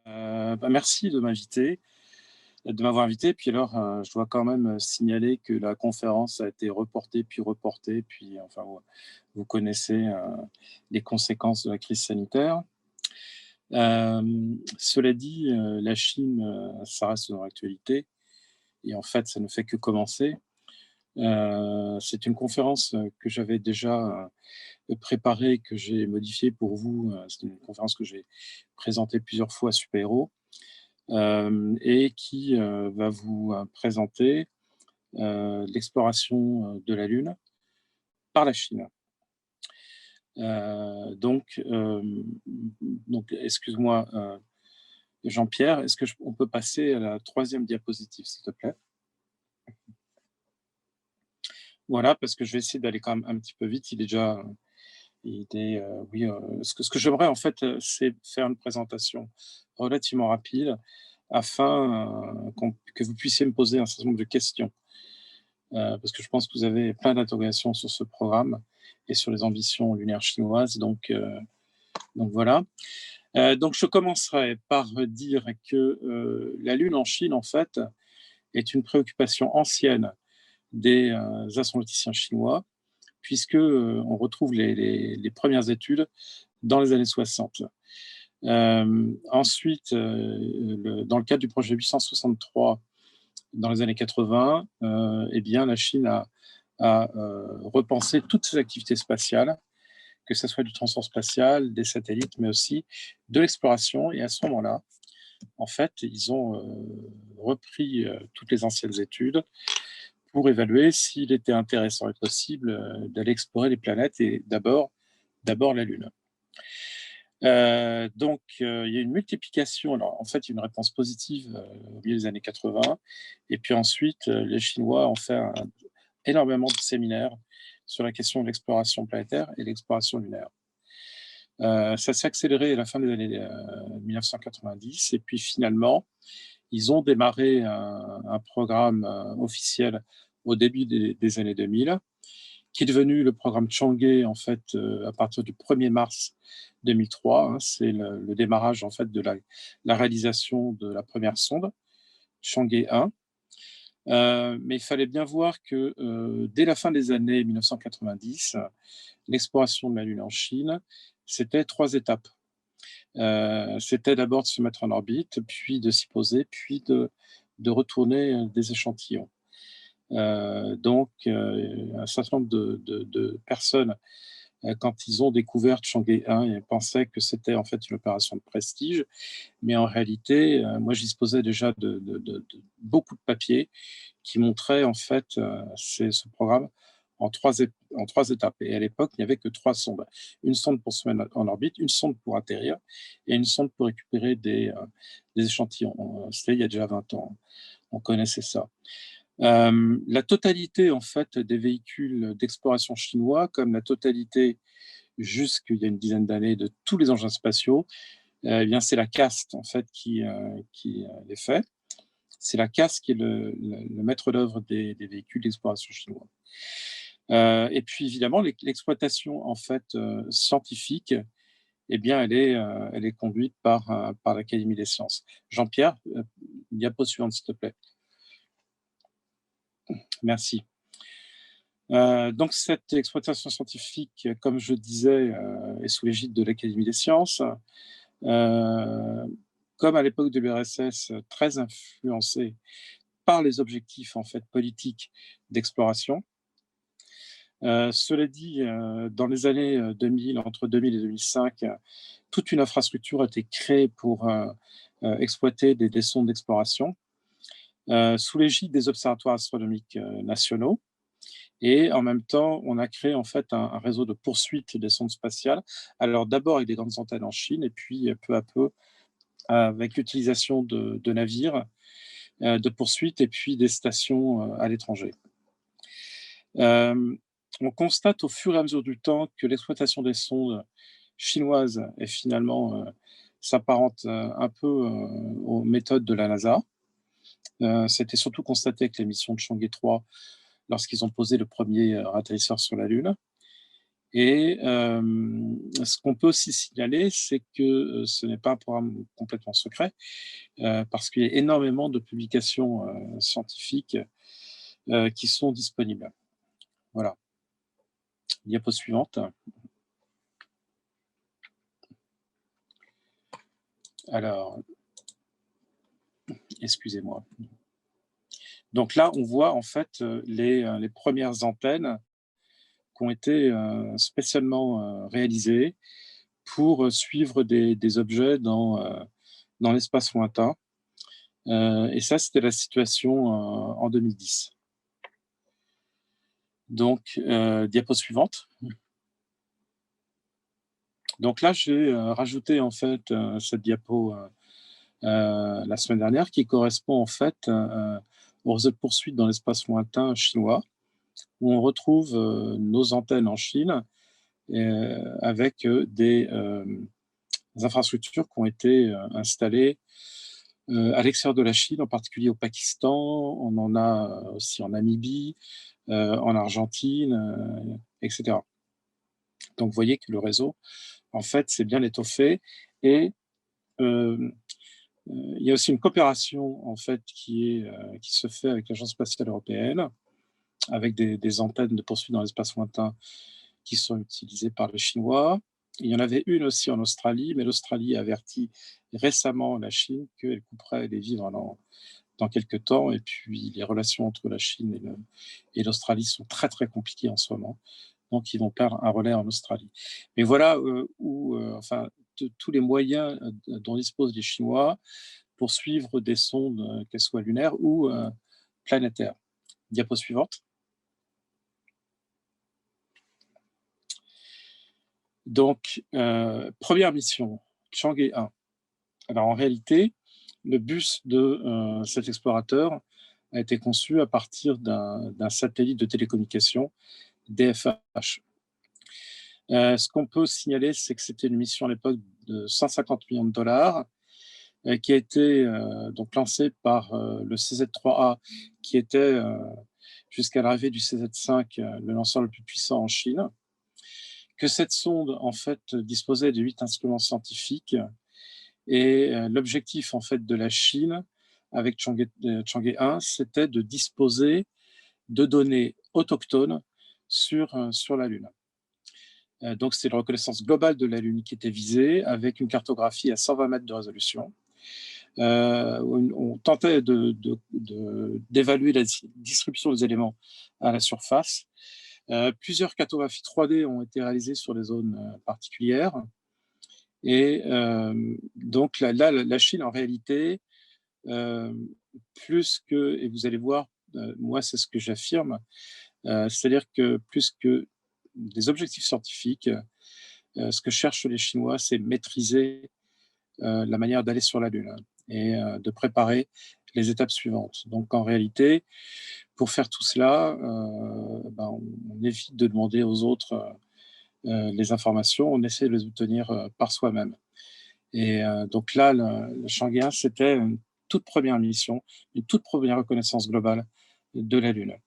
Merci de m'avoir invité. Puis alors, je dois quand même signaler que la conférence a été reportée, puis reportée, puis enfin, vous connaissez les conséquences de la crise sanitaire. Cela dit, la Chine, ça reste dans l'actualité et en fait, ça ne fait que commencer. C'est une conférence que j'avais déjà préparée, que j'ai modifiée pour vous. C'est une conférence que j'ai présentée plusieurs fois à Super Héros. Et qui va vous présenter l'exploration de la Lune par la Chine. Donc, excuse-moi, Jean-Pierre, est-ce que on peut passer à la troisième diapositive, s'il te plaît? Voilà, parce que je vais essayer d'aller quand même un petit peu vite. Il est, oui, ce que j'aimerais en fait, c'est faire une présentation relativement rapide afin que vous puissiez me poser un certain nombre de questions. Parce que je pense que vous avez plein d'interrogations sur ce programme et sur les ambitions lunaires chinoises. Donc voilà. Donc je commencerai par dire que la Lune en Chine, en fait, est une préoccupation ancienne des astronomiciens chinois, puisque on retrouve les premières études dans les années 60. Ensuite, dans le cadre du projet 863, dans les années 80, eh bien, la Chine a repensé toutes ses activités spatiales, que ce soit du transport spatial, des satellites, mais aussi de l'exploration. Et à ce moment-là, en fait, ils ont repris toutes les anciennes études pour évaluer s'il était intéressant et possible d'aller explorer les planètes et d'abord la Lune. Il y a une multiplication. Alors, en fait, il y a une réponse positive au milieu des années 80. Et puis ensuite, les Chinois ont fait énormément de séminaires sur la question de l'exploration planétaire et l'exploration lunaire. Ça s'est accéléré à la fin des années 1990. Et puis finalement, ils ont démarré un programme officiel au début des années 2000, qui est devenu le programme Chang'e en fait à partir du 1er mars 2003. Hein, c'est le démarrage en fait de la réalisation de la première sonde Chang'e 1. Mais il fallait bien voir que dès la fin des années 1990, l'exploration de la Lune en Chine, c'était 3 étapes. C'était d'abord de se mettre en orbite, puis de s'y poser, puis de retourner des échantillons. Un certain nombre de personnes, quand ils ont découvert Chang'e 1, ils pensaient que c'était en fait une opération de prestige, mais en réalité, moi, je disposais déjà de beaucoup de papiers qui montraient en fait ce programme en 3 étapes. Et à l'époque, il n'y avait que 3 sondes. Une sonde pour se mettre en orbite, une sonde pour atterrir et une sonde pour récupérer des échantillons. C'était il y a déjà 20 ans. On connaissait ça. La totalité en fait des véhicules d'exploration chinois, comme la totalité jusqu'il y a une dizaine d'années de tous les engins spatiaux, eh bien c'est la CAST en fait qui les fait. C'est la CAST qui est le maître d'œuvre des véhicules d'exploration chinois. Et puis évidemment l'exploitation en fait scientifique, eh bien elle est conduite par l'Académie des sciences. Jean-Pierre, diapo suivante s'il te plaît. Merci. Donc cette exploitation scientifique, comme je disais, est sous l'égide de l'Académie des sciences. Comme à l'époque de l'URSS, très influencée par les objectifs en fait politiques d'exploration. Cela dit, dans les années 2000, entre 2000 et 2005, toute une infrastructure a été créée pour exploiter des sondes d'exploration sous l'égide des observatoires astronomiques nationaux. Et en même temps, on a créé en fait un réseau de poursuite des sondes spatiales. Alors d'abord avec des grandes antennes en Chine, et puis peu à peu avec l'utilisation de navires de poursuite, et puis des stations à l'étranger. On constate au fur et à mesure du temps que l'exploitation des sondes chinoises est finalement s'apparente un peu aux méthodes de la NASA. C'était surtout constaté avec la mission de Chang'e 3 lorsqu'ils ont posé le premier atterrisseur sur la Lune. Et ce qu'on peut aussi signaler, c'est que ce n'est pas un programme complètement secret, parce qu'il y a énormément de publications scientifiques qui sont disponibles. Voilà. Diapo suivante. Alors, excusez-moi. Donc là, on voit en fait les premières antennes qui ont été spécialement réalisées pour suivre des objets dans l'espace lointain. Et ça, c'était la situation en 2010. Donc, diapo suivante. Donc là, j'ai rajouté en fait cette diapo la semaine dernière qui correspond en fait aux réseaux de poursuite dans l'espace lointain chinois, où on retrouve nos antennes en Chine avec des infrastructures qui ont été installées à l'extérieur de la Chine, en particulier au Pakistan. On en a aussi en Namibie, en Argentine, etc. Donc, vous voyez que le réseau, en fait, c'est bien étoffé. Et il y a aussi une coopération, en fait, qui se fait avec l'Agence spatiale européenne, avec des antennes de poursuite dans l'espace lointain qui sont utilisées par les Chinois. Il y en avait une aussi en Australie, mais l'Australie a averti récemment la Chine qu'elle couperait les vivres dans quelques temps. Et puis, les relations entre la Chine et l'Australie sont très, très compliquées en ce moment. Donc, ils vont perdre un relais en Australie. Mais voilà où, enfin, tous les moyens dont disposent les Chinois pour suivre des sondes, qu'elles soient lunaires ou planétaires. Diapo suivante. Donc, première mission, Chang'e 1. Alors, en réalité, le bus de cet explorateur a été conçu à partir d'un satellite de télécommunication, DFH. Ce qu'on peut signaler, c'est que c'était une mission à l'époque de 150 millions de dollars, qui a été donc lancée par le CZ-3A, qui était jusqu'à l'arrivée du CZ-5 le lanceur le plus puissant en Chine. Que cette sonde en fait disposait de 8 instruments scientifiques, et l'objectif en fait de la Chine avec Chang'e 1, c'était de disposer de données autochtones sur la Lune. Donc, c'est la reconnaissance globale de la Lune qui était visée, avec une cartographie à 120 mètres de résolution. On tentait d'évaluer la distribution des éléments à la surface. Plusieurs cartographies 3D ont été réalisées sur des zones particulières. Et donc là, la Chine, en réalité, plus que, et vous allez voir, moi, c'est ce que j'affirme, c'est-à-dire que plus que des objectifs scientifiques, ce que cherchent les Chinois, c'est maîtriser la manière d'aller sur la Lune et de préparer les étapes suivantes. Donc, en réalité, pour faire tout cela, on évite de demander aux autres les informations, on essaie de les obtenir par soi-même. Et donc là, le Chang'e 1, c'était une toute première mission, une toute première reconnaissance globale de la Lune.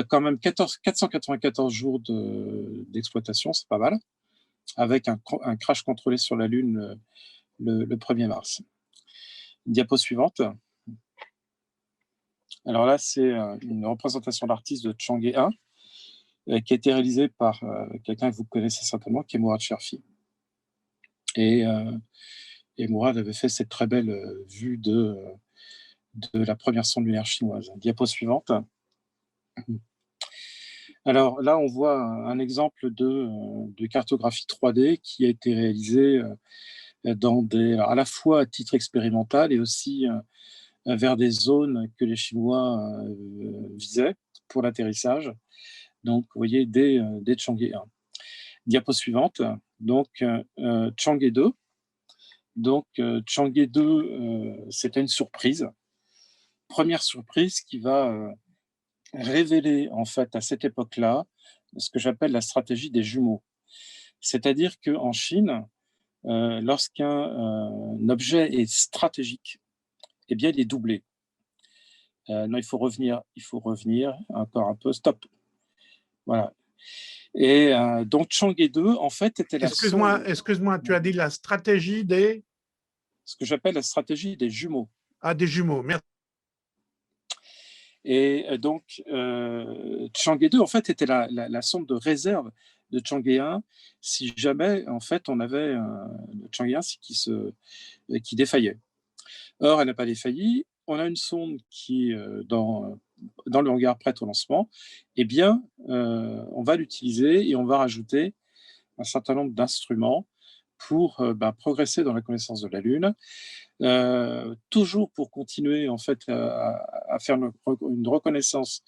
Quand même 494 jours d'exploitation, c'est pas mal, avec un crash contrôlé sur la Lune le 1er mars. Diapo suivante. Alors là, c'est une représentation d'artiste de Chang'e 1 qui a été réalisée par quelqu'un que vous connaissez certainement, qui est Mourad Cherfi. Et Mourad avait fait cette très belle vue de la première sonde lunaire chinoise. Diapo suivante. Alors là, on voit un exemple de cartographie 3D qui a été réalisée à la fois à titre expérimental et aussi vers des zones que les Chinois visaient pour l'atterrissage. Donc, vous voyez, dès Chang'e 1. Diapo suivante. Donc, Chang'e 2. Donc, Chang'e 2, c'était une surprise. Première surprise qui va révéler, en fait, à cette époque-là, ce que j'appelle la stratégie des jumeaux. C'est-à-dire qu'en Chine, lorsqu'un objet est stratégique, eh bien, il est doublé. Non, il faut revenir encore un peu. Stop. Voilà. Et donc Chang'e 2, en fait, était la sonde… Excuse-moi, tu as dit la stratégie des… Ce que j'appelle la stratégie des jumeaux. Ah, des jumeaux, merci. Et donc, Chang'e 2, en fait, était la sonde de réserve de Chang'e 1 si jamais, en fait, on avait le Chang'e 1 qui défaillait. Or, elle n'a pas défailli. On a une sonde qui, dans le hangar prête au lancement. Eh bien, on va l'utiliser et on va rajouter un certain nombre d'instruments pour progresser dans la connaissance de la Lune, toujours pour continuer en fait à faire une reconnaissance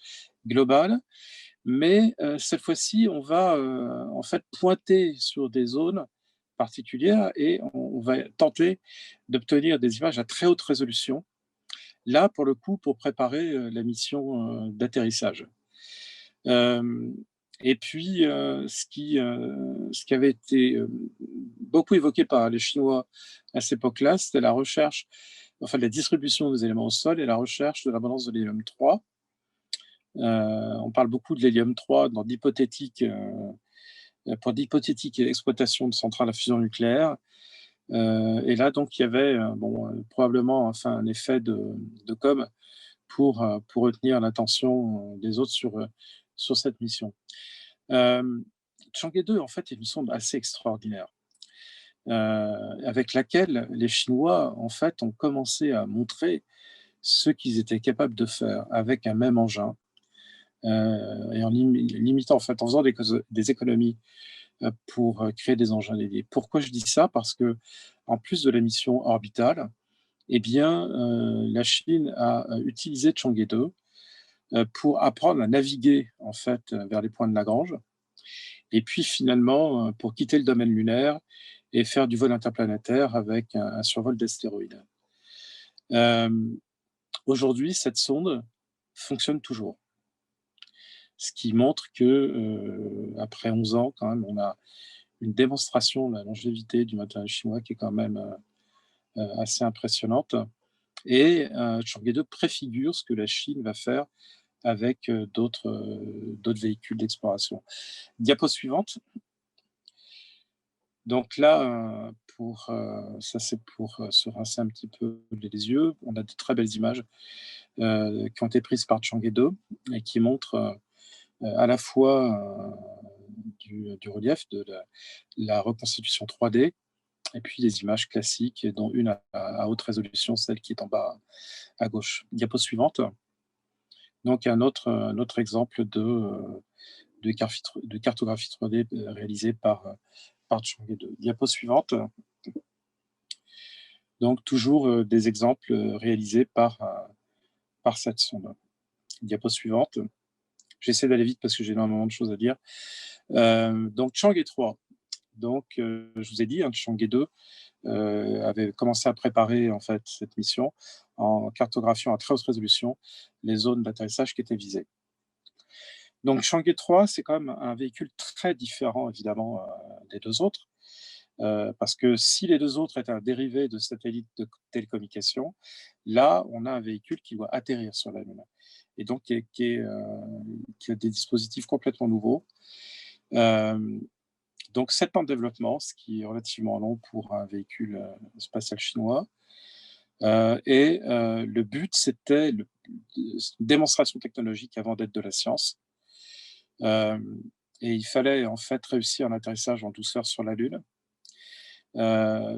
globale, mais cette fois-ci, on va en fait pointer sur des zones particulières et on va tenter d'obtenir des images à très haute résolution, là pour le coup pour préparer la mission d'atterrissage. Et puis, ce qui avait été beaucoup évoqué par les Chinois à cette époque-là, c'était la recherche, enfin la distribution des éléments au sol et la recherche de l'abondance de l'hélium 3. On parle beaucoup de l'hélium 3 dans pour d'hypothétiques exploitations de centrales à fusion nucléaire. Et là, donc, il y avait probablement enfin, un effet de com pour retenir l'attention des autres sur cette mission. Chang'e 2, en fait, est une sonde assez extraordinaire, avec laquelle les Chinois, en fait, ont commencé à montrer ce qu'ils étaient capables de faire avec un même engin, et en limitant, en fait, en faisant des économies pour créer des engins dédiés. Pourquoi je dis ça? Parce que, en plus de la mission orbitale, eh bien, la Chine a utilisé Chang'e 2 pour apprendre à naviguer, en fait, vers les points de Lagrange. Et puis finalement, pour quitter le domaine lunaire et faire du vol interplanétaire avec un survol d'astéroïdes. Aujourd'hui, cette sonde fonctionne toujours. Ce qui montre que, après 11 ans, quand même, on a une démonstration de la longévité du matériel chinois qui est quand même assez impressionnante. Et Chang'e 2 préfigure ce que la Chine va faire avec d'autres véhicules d'exploration. Diapo suivante. Donc là, ça c'est pour se rincer un petit peu les yeux. On a de très belles images qui ont été prises par Chang'e 2 et qui montrent à la fois du relief, de la reconstitution 3D, et puis des images classiques, dont une à haute résolution, celle qui est en bas à gauche. Diapo suivante. Donc un autre exemple de cartographie 3D réalisée par Chang'e 2. Diapo suivante. Donc toujours des exemples réalisés par cette sonde. Diapo suivante. J'essaie d'aller vite parce que j'ai énormément de choses à dire. Donc Chang'e 3. Donc je vous ai dit, Chang'e 2 avait commencé à préparer en fait cette mission en cartographiant à très haute résolution les zones d'atterrissage qui étaient visées. Donc Chang'e 3, c'est quand même un véhicule très différent évidemment des deux autres. Parce que si les deux autres étaient un dérivé de satellites de télécommunication, là, on a un véhicule qui doit atterrir sur la Lune. Et donc, qui a des dispositifs complètement nouveaux. Donc, 7 ans de développement, ce qui est relativement long pour un véhicule spatial chinois. Et le but, c'était une démonstration technologique avant d'être de la science. Et il fallait en fait réussir un atterrissage en douceur sur la Lune.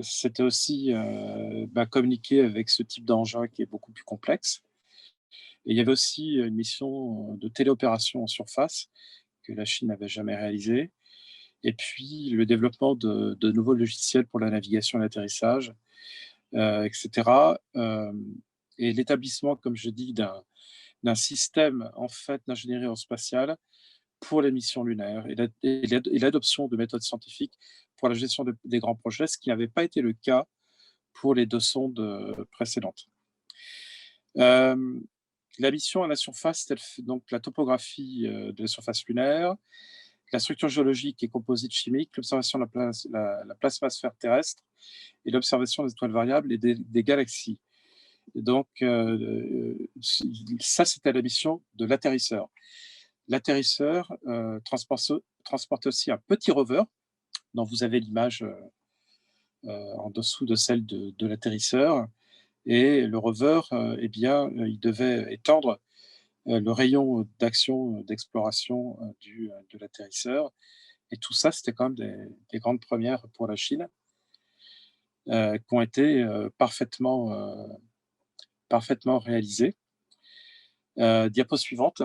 C'était aussi communiquer avec ce type d'engin qui est beaucoup plus complexe. Et il y avait aussi une mission de téléopération en surface que la Chine n'avait jamais réalisée. Et puis le développement de nouveaux logiciels pour la navigation et l'atterrissage, etc. Et l'établissement, comme je dis, d'un système en fait d'ingénierie aérospatiale pour les missions lunaires et l'adoption de méthodes scientifiques pour la gestion des grands projets, ce qui n'avait pas été le cas pour les deux sondes précédentes. La mission à la surface, c'est donc la topographie de la surface lunaire, la structure géologique et composite chimique, l'observation de la plasmasphère terrestre et l'observation des étoiles variables et des galaxies. Et donc, ça, c'était la mission de l'atterrisseur. L'atterrisseur transporte aussi un petit rover, dont vous avez l'image en dessous de celle de l'atterrisseur. Et le rover, eh bien, il devait étendre le rayon d'action, d'exploration de l'atterrisseur. Et tout ça, c'était quand même des grandes premières pour la Chine, qui ont été parfaitement réalisées. Diapo suivante.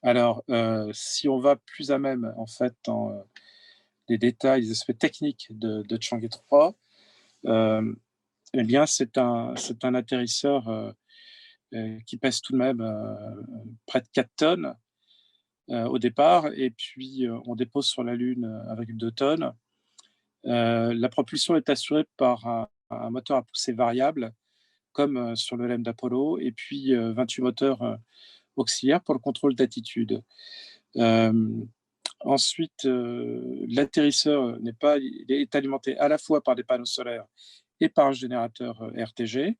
Alors, si on va plus à même, en fait, dans les détails, les aspects techniques de Chang'e 3, eh bien, c'est un atterrisseur qui pèse tout de même près de 4 tonnes au départ, et puis on dépose sur la Lune avec 2 tonnes. La propulsion est assurée par un moteur à poussée variable, comme sur le LEM d'Apollo, et puis 28 moteurs auxiliaires pour le contrôle d'attitude. Ensuite, l'atterrisseur est alimenté à la fois par des panneaux solaires et par un générateur RTG.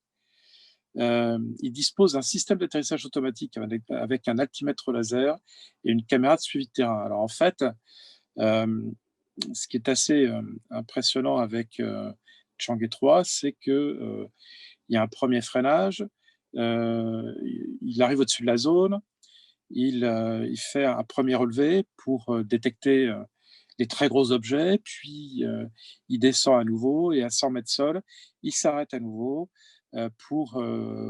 Il dispose d'un système d'atterrissage automatique avec un altimètre laser et une caméra de suivi de terrain. Alors en fait, ce qui est assez impressionnant avec Chang'e 3, c'est que il y a un premier freinage, il arrive au-dessus de la zone, il fait un premier relevé pour détecter les très gros objets, puis il descend à nouveau et à 100 mètres sol, il s'arrête à nouveau pour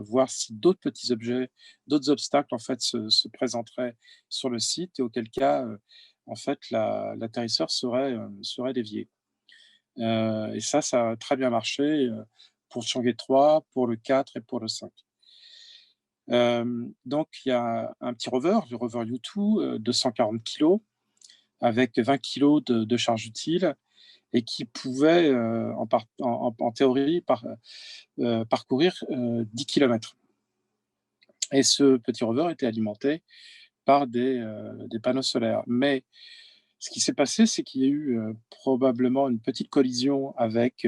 voir si d'autres petits objets, d'autres obstacles en fait se présenteraient sur le site, et auquel cas, en fait, l'atterrisseur serait dévié. Et ça a très bien marché pour Chang'e 3, pour le 4 et pour le 5. Donc il y a un petit rover, le rover U2, 240 kg, avec 20 kg de charge utile, et qui pouvait, en théorie, parcourir 10 km. Et ce petit rover était alimenté par des panneaux solaires. Mais ce qui s'est passé, c'est qu'il y a eu probablement une petite collision avec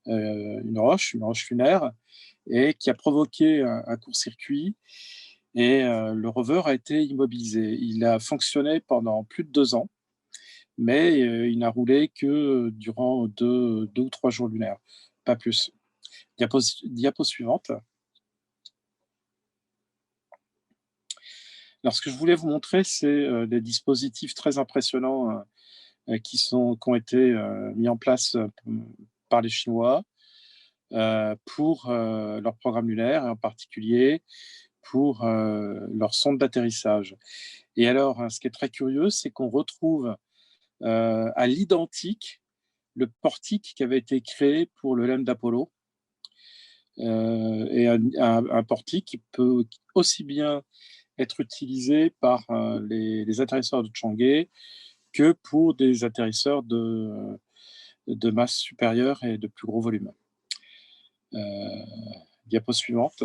une roche lunaire, et qui a provoqué un court-circuit, et le rover a été immobilisé. Il a fonctionné pendant plus de 2 ans, mais il n'a roulé que durant 2 ou 3 jours lunaires, pas plus. Diapo suivante. Alors, ce que je voulais vous montrer, c'est des dispositifs très impressionnants qui ont été mis en place par les Chinois pour leur programme lunaire, et en particulier pour leur sonde d'atterrissage. Et alors, ce qui est très curieux, c'est qu'on retrouve à l'identique le portique qui avait été créé pour le LEM d'Apollo, et un portique qui peut aussi bien être utilisé par les atterrisseurs de Chang'e que pour des atterrisseurs de masse supérieure et de plus gros volume. Diapo suivante.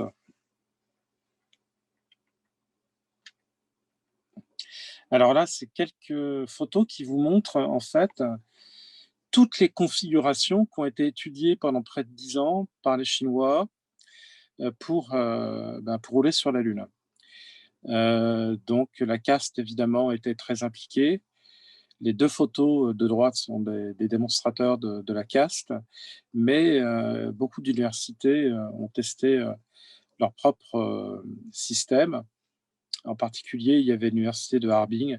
Alors là, c'est quelques photos qui vous montrent en fait toutes les configurations qui ont été étudiées pendant près de 10 ans par les Chinois pour rouler sur la Lune. Donc la CAST, évidemment, était très impliquée. Les 2 photos de droite sont des démonstrateurs de la CAST, mais beaucoup d'universités ont testé leur propre système. En particulier, il y avait l'université de Harbin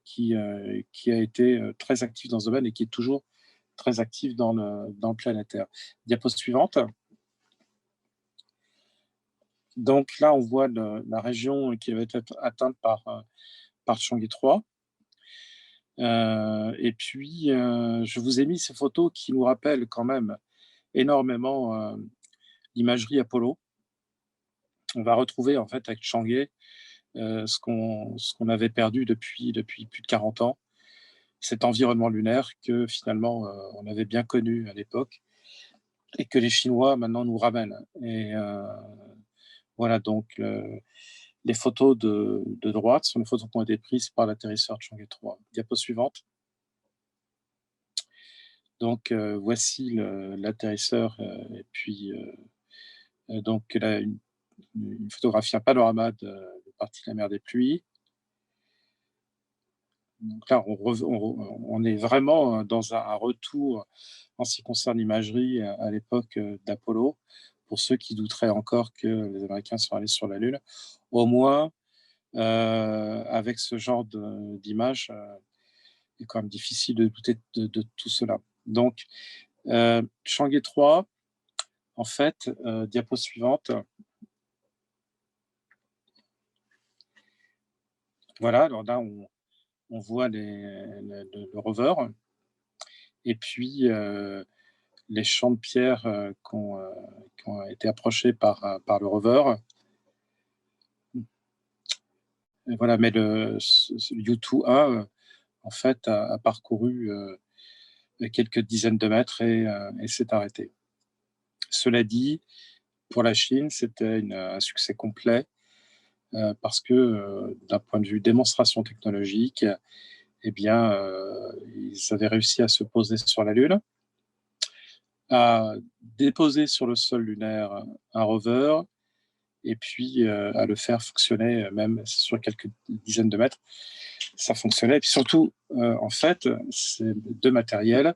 qui a été très active dans ce domaine, et qui est toujours très active dans le planétaire. Diapo suivante. Donc là, on voit la région qui avait été atteinte par Chang'e 3. Et puis, je vous ai mis ces photos qui nous rappellent quand même énormément l'imagerie Apollo. On va retrouver en fait avec Chang'e ce qu'on avait perdu depuis plus de 40 ans, cet environnement lunaire que finalement on avait bien connu à l'époque, et que les Chinois maintenant nous ramènent. Et voilà, donc les photos de droite sont les photos qui ont été prises par l'atterrisseur Chang'e 3. Diapo suivante. Donc voici l'atterrisseur, et puis donc photographie, un panorama de partie de la mer des pluies. Donc là, on est vraiment dans un retour en ce qui concerne l'imagerie à l'époque d'Apollo. Pour ceux qui douteraient encore que les Américains sont allés sur la Lune, au moins avec ce genre d'image, il est quand même difficile de douter de tout cela. Donc, Chang'e 3, en fait, diapo suivante. Voilà, alors là, on voit le rover et puis les champs de pierre qui ont été approchés par le rover. Et voilà, mais le U2A, en fait, a parcouru quelques dizaines de mètres et s'est arrêté. Cela dit, pour la Chine, c'était un succès complet parce que d'un point de vue démonstration technologique, eh bien, ils avaient réussi à se poser sur la Lune, à déposer sur le sol lunaire un rover et puis à le faire fonctionner même sur quelques dizaines de mètres. Ça fonctionnait. Et puis surtout, en fait, ces deux matériels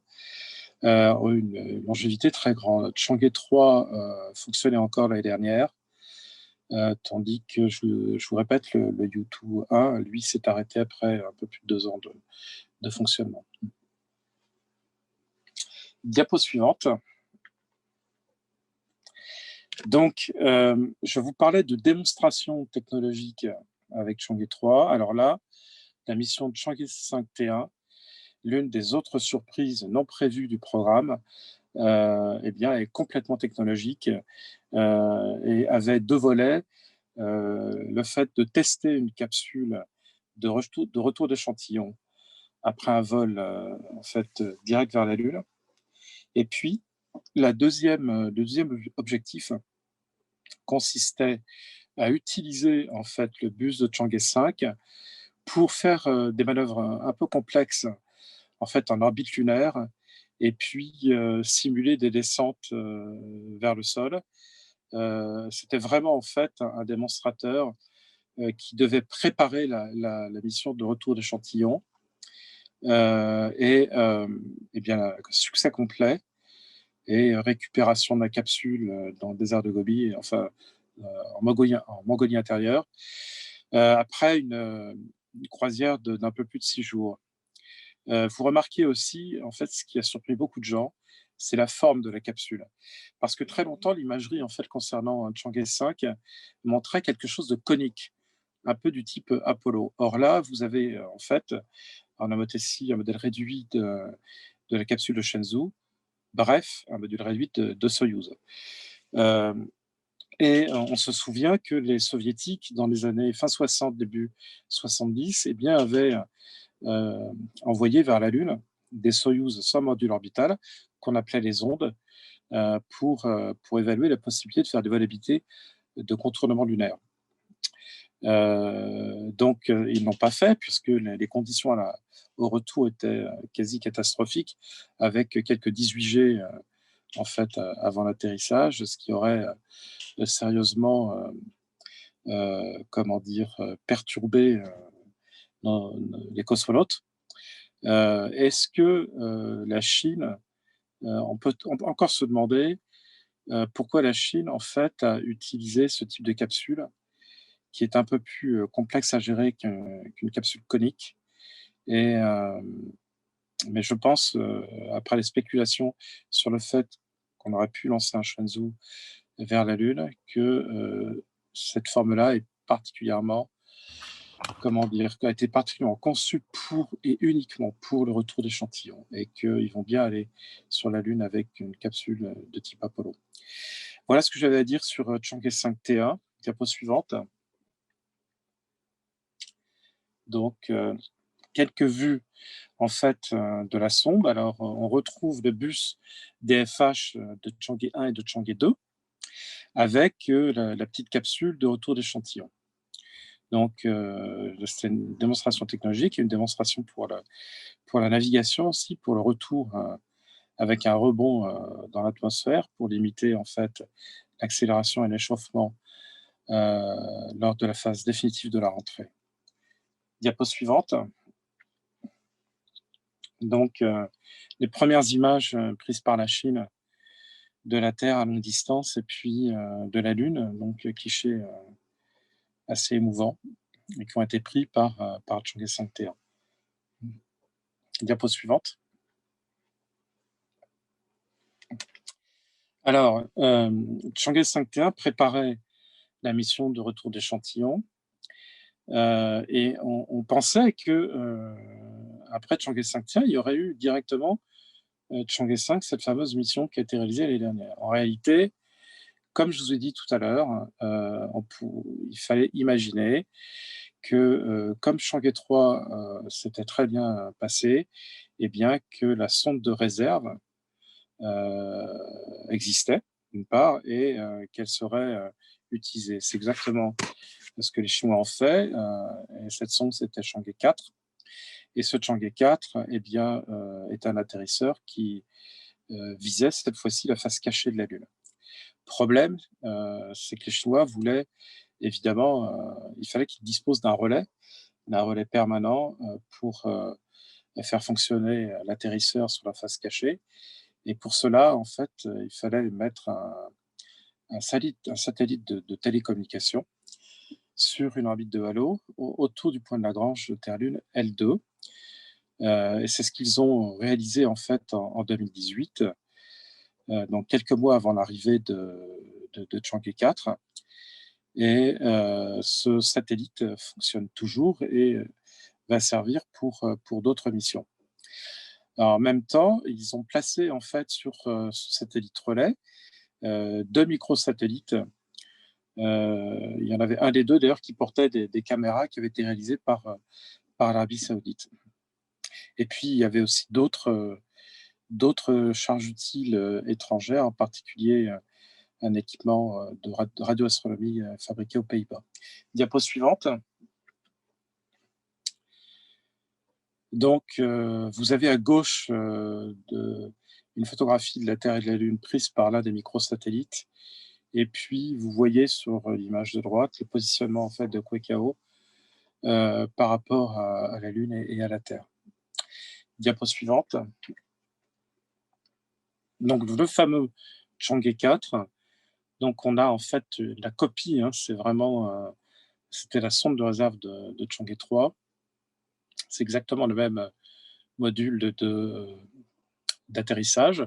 ont une longévité très grande. Chang'e 3 fonctionnait encore l'année dernière, tandis que, je vous répète, le U2 1, lui, s'est arrêté après un peu plus de 2 ans de fonctionnement. Diapo suivante. Donc, je vous parlais de démonstration technologique avec Chang'e 3. Alors là, la mission de Chang'e 5T1, l'une des autres surprises non prévues du programme, eh bien, est complètement technologique et avait 2 volets. Le fait de tester une capsule de retour d'échantillon après un vol en fait, direct vers la Lune. Et puis, le deuxième objectif consistait à utiliser en fait le bus de Chang'e 5 pour faire des manœuvres un peu complexes en fait en orbite lunaire et puis simuler des descentes vers le sol. C'était vraiment en fait un démonstrateur qui devait préparer la mission de retour d'échantillon. Et bien, succès complet et récupération de la capsule dans le désert de Gobi, enfin en Mongolie intérieure, après une croisière d'un peu plus de 6 jours. Vous remarquez aussi, en fait, ce qui a surpris beaucoup de gens, c'est la forme de la capsule. Parce que très longtemps, l'imagerie, en fait, concernant Chang'e 5 montrait quelque chose de conique, un peu du type Apollo. Or là, vous avez, en fait, en homothétie, un modèle réduit de la capsule de Shenzhou, bref, un modèle réduit de Soyouz. Et on se souvient que les soviétiques, dans les années fin 60, début 70, eh bien, avaient envoyé vers la Lune des Soyouz sans module orbital, qu'on appelait les ondes, pour évaluer la possibilité de faire des vols habités de contournement lunaire. Donc, ils n'ont pas fait, puisque les conditions au retour étaient quasi catastrophiques, avec quelques 18G en fait, avant l'atterrissage, ce qui aurait sérieusement, comment dire, perturbé les cosmonautes. Est-ce que la Chine, on peut encore se demander pourquoi la Chine, en fait, a utilisé ce type de capsule qui est un peu plus complexe à gérer qu'une capsule conique. Et, mais je pense, après les spéculations sur le fait qu'on aurait pu lancer un Shenzhou vers la Lune, que cette forme-là est particulièrement, comment dire, a été particulièrement conçue pour et uniquement pour le retour d'échantillons et qu'ils vont bien aller sur la Lune avec une capsule de type Apollo. Voilà ce que j'avais à dire sur Chang'e 5T1. Diapo suivante. Donc, quelques vues en fait de la sonde. Alors, on retrouve le bus DFH de Chang'e 1 et de Chang'e 2 avec la petite capsule de retour d'échantillon. Donc, c'est une démonstration technologique et une démonstration pour la navigation aussi, pour le retour avec un rebond dans l'atmosphère pour limiter en fait l'accélération et l'échauffement lors de la phase définitive de la rentrée. Diapo suivante. Donc, les premières images prises par la Chine de la Terre à longue distance et puis de la Lune, donc clichés assez émouvants, et qui ont été pris par Chang'e 5T1. Diapo suivante. Alors, Chang'e 5T1 préparait la mission de retour d'échantillons, et on pensait que après Chang'e 5T1, il y aurait eu directement Chang'e 5, cette fameuse mission qui a été réalisée l'année dernière. En réalité, comme je vous ai dit tout à l'heure, il fallait imaginer que comme Chang'e 3 s'était très bien passé, et bien que la sonde de réserve existait, d'une part, et qu'elle serait utilisée. C'est exactement ce que les Chinois ont fait. Et cette sonde, c'était Chang'e 4. Et ce Chang'e 4 eh bien, est un atterrisseur qui visait cette fois-ci la face cachée de la Lune. Problème, c'est que les Chinois voulaient évidemment, il fallait qu'ils disposent d'un relais permanent pour faire fonctionner l'atterrisseur sur la face cachée. Et pour cela, en fait, il fallait mettre un satellite de télécommunication sur une orbite de halo autour du point de Lagrange de Terre-Lune L2. Et c'est ce qu'ils ont réalisé en fait en 2018, donc quelques mois avant l'arrivée de Chang'e 4. Et ce satellite fonctionne toujours et va servir pour d'autres missions. Alors, en même temps, ils ont placé en fait sur ce satellite relais 2 microsatellites. Il y en avait un des deux d'ailleurs qui portait des caméras qui avaient été réalisées par l'Arabie Saoudite. Et puis il y avait aussi d'autres charges utiles étrangères, en particulier un équipement de radioastronomie fabriqué aux Pays-Bas. Diapo suivante. Donc, vous avez à gauche une photographie de la Terre et de la Lune prise par l'un des microsatellites. Et puis, vous voyez sur l'image de droite le positionnement en fait, de Kuekao par rapport à la Lune et à la Terre. Diapo suivante. Donc, le fameux Chang'e 4. Donc, on a en fait la copie, hein, c'est vraiment, c'était la sonde de réserve de Chang'e 3. C'est exactement le même module d'atterrissage,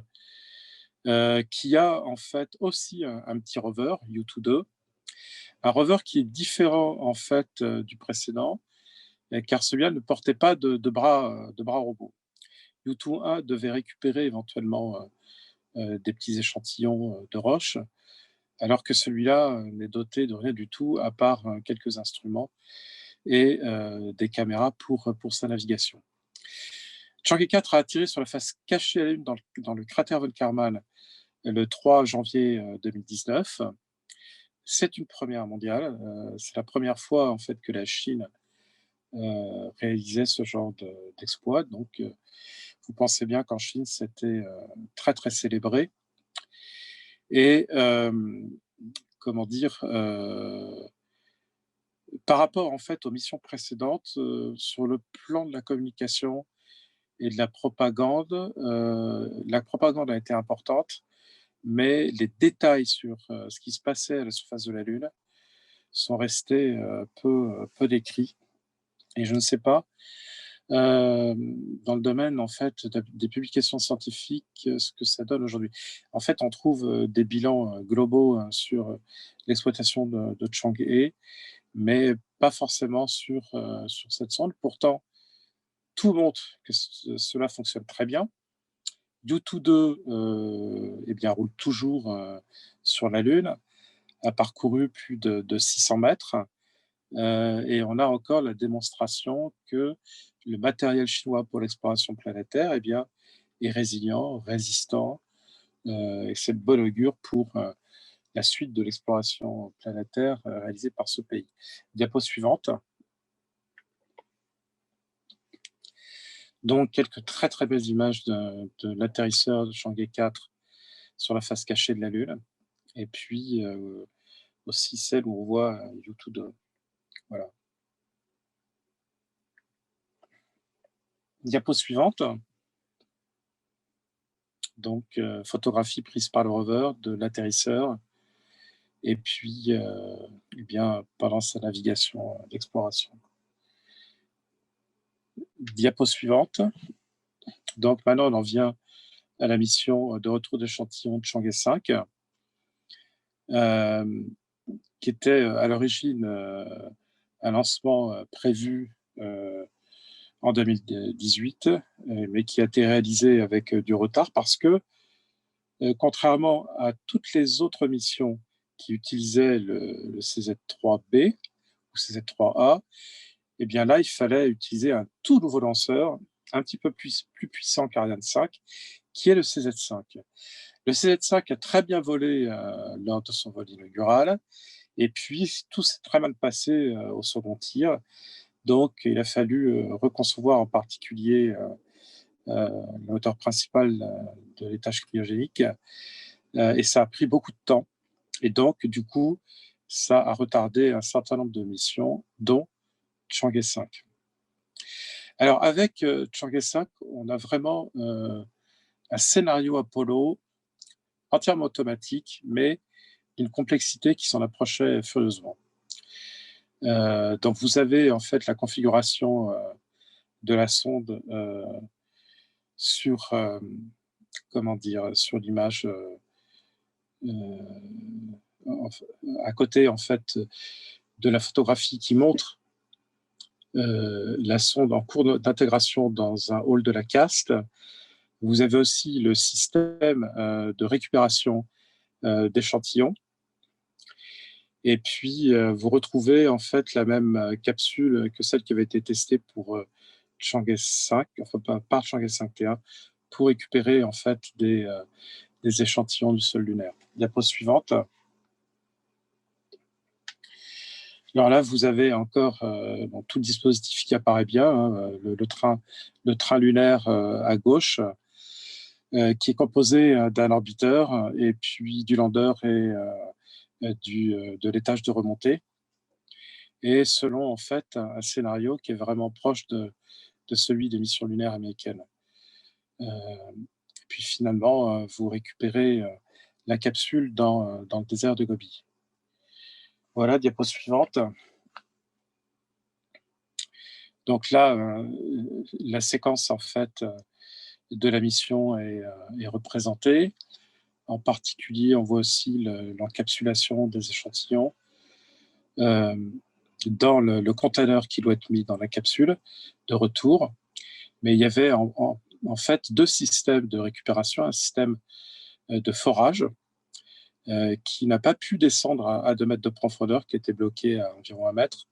qui a en fait aussi un petit rover, Yutu-2, un rover qui est différent en fait du précédent, car celui-là ne portait pas de bras robots. Yutu-1 devait récupérer éventuellement des petits échantillons de roches, alors que celui-là n'est doté de rien du tout, à part quelques instruments et des caméras pour sa navigation. Chang'e 4 a atterri sur la face cachée de la Lune dans le cratère von Karman le 3 janvier 2019. C'est une première mondiale. C'est la première fois en fait que la Chine réalisait ce genre d'exploit. Donc, vous pensez bien qu'en Chine, c'était très très célébré. Et comment dire, par rapport en fait aux missions précédentes, sur le plan de la communication et de la propagande a été importante, mais les détails sur ce qui se passait à la surface de la Lune sont restés peu décrits. Et je ne sais pas, dans le domaine en fait des publications scientifiques, ce que ça donne aujourd'hui. En fait, on trouve des bilans globaux sur l'exploitation de Chang'e, mais pas forcément sur cette sonde. Pourtant, tout montre que cela fonctionne très bien. Yutu-2 eh bien, roule toujours sur la Lune, a parcouru plus de 600 mètres, et on a encore la démonstration que le matériel chinois pour l'exploration planétaire eh bien, est résilient, résistant, et c'est de bon augure pour la suite de l'exploration planétaire réalisée par ce pays. Diapo suivante. Donc, quelques très très belles images de l'atterrisseur de Chang'e 4 sur la face cachée de la Lune. Et puis, aussi celle où on voit U2. Voilà. Diapo suivante. Donc, photographie prise par le rover de l'atterrisseur, et puis, eh bien, pendant sa navigation d'exploration. Diapo suivante. Donc maintenant, on en vient à la mission de retour d'échantillon de Chang'e 5, qui était à l'origine un lancement prévu en 2018, mais qui a été réalisé avec du retard parce que, contrairement à toutes les autres missions qui utilisaient le CZ-3B ou CZ-3A, eh bien là, il fallait utiliser un tout nouveau lanceur, un petit peu plus puissant qu'Ariane 5, qui est le CZ-5. Le CZ-5 a très bien volé lors de son vol inaugural, et puis tout s'est très mal passé au second tir. Donc, il a fallu reconcevoir en particulier le moteur principal de l'étage cryogénique, et ça a pris beaucoup de temps. Et donc, du coup, ça a retardé un certain nombre de missions, dont Chang'e 5. Alors, avec Chang'e 5, on a vraiment un scénario Apollo entièrement automatique, mais d'une complexité qui s'en approchait furieusement. Donc, vous avez en fait la configuration de la sonde sur, comment dire, sur l'image à côté en fait de la photographie qui montre la sonde en cours d'intégration dans un hall de la CAST. Vous avez aussi le système de récupération d'échantillons. Et puis, vous retrouvez en fait la même capsule que celle qui avait été testée pour Chang'e 5, enfin par Chang'e 5T1, pour récupérer en fait des échantillons du sol lunaire. Diapo suivante. Alors là, vous avez encore bon, tout le dispositif qui apparaît bien, hein, le train lunaire à gauche, qui est composé d'un orbiteur et puis du lander et de l'étage de remontée, et selon en fait un scénario qui est vraiment proche de celui des missions lunaires américaines. Puis finalement, vous récupérez la capsule dans le désert de Gobi. Voilà, diapo suivante. Donc là, la séquence en fait de la mission est représentée. En particulier, on voit aussi l'encapsulation des échantillons dans le container qui doit être mis dans la capsule de retour. Mais il y avait en fait deux systèmes de récupération, un système de forage qui n'a pas pu descendre à 2 mètres de profondeur, qui était bloqué à environ 1 mètre.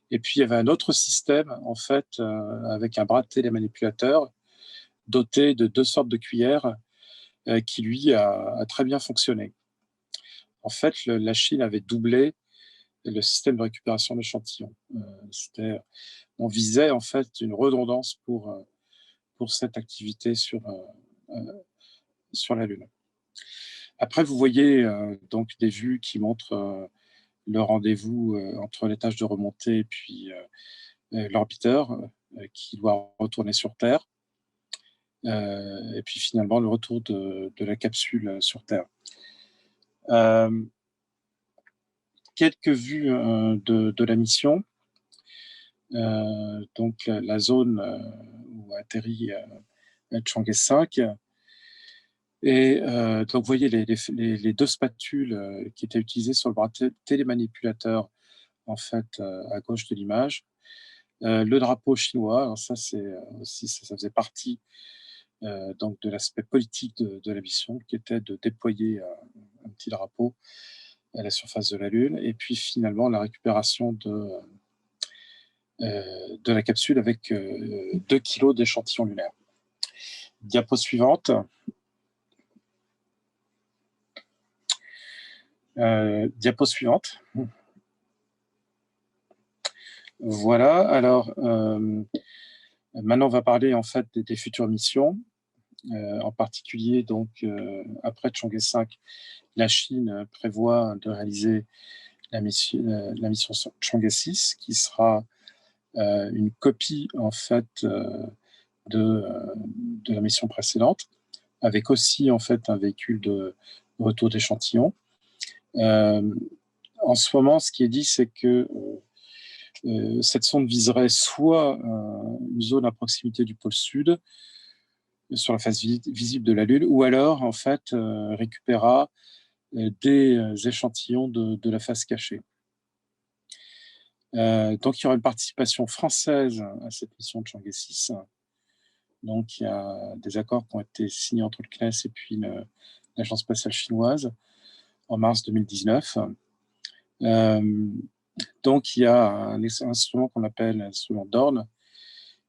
Et puis, il y avait un autre système, en fait, avec un bras de télémanipulateur doté de 2 sortes de cuillères qui, lui, a très bien fonctionné. En fait, la Chine avait doublé le système de récupération d'échantillons. On visait, en fait, une redondance pour cette activité sur la Lune. Après, vous voyez donc des vues qui montrent le rendez-vous entre l'étage de remontée et puis l'orbiteur qui doit retourner sur Terre, et puis finalement le retour de la capsule sur Terre. Quelques vues de la mission. Donc la zone où atterrit Chang'e 5. Et donc, vous voyez les deux spatules qui étaient utilisées sur le bras télémanipulateur, en fait, à gauche de l'image. Le drapeau chinois, alors ça, c'est aussi, ça faisait partie donc de l'aspect politique de la mission, qui était de déployer un petit drapeau à la surface de la Lune, et puis finalement la récupération de la capsule avec 2 kilos d'échantillons lunaires. Diapo suivante. Diapo suivante. Voilà, alors maintenant on va parler en fait des futures missions. En particulier, donc, après Chang'e 5, la Chine prévoit de réaliser la mission Chang'e 6, qui sera une copie, en fait, de la mission précédente, avec aussi, en fait, un véhicule de retour d'échantillon. En ce moment, ce qui est dit, c'est que cette sonde viserait soit une zone à proximité du pôle sud, sur la face visible de la Lune, ou alors, en fait, récupérera des échantillons de la face cachée. Donc, il y aura une participation française à cette mission de Chang'e 6. Donc, il y a des accords qui ont été signés entre le CNES et puis l'Agence spatiale chinoise en mars 2019. Donc, il y a un instrument qu'on appelle l'instrument Dorn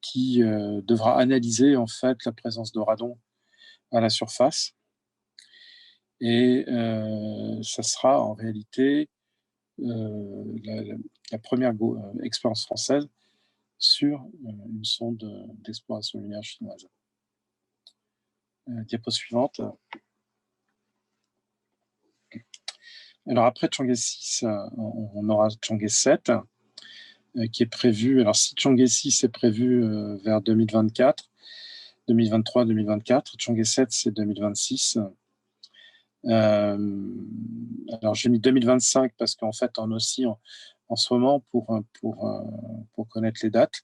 qui devra analyser, en fait, la présence de radon à la surface. Et ça sera en réalité la première expérience française sur une sonde d'exploration lunaire chinoise. Diapo suivante. Alors après Chang'e 6, on aura Chang'e 7 qui est prévu. Alors si Chang'e 6 est prévu vers 2024, 2023, 2024, Chang'e 7 c'est 2026. Alors j'ai mis 2025 parce qu'en fait on oscille en ce moment pour connaître les dates.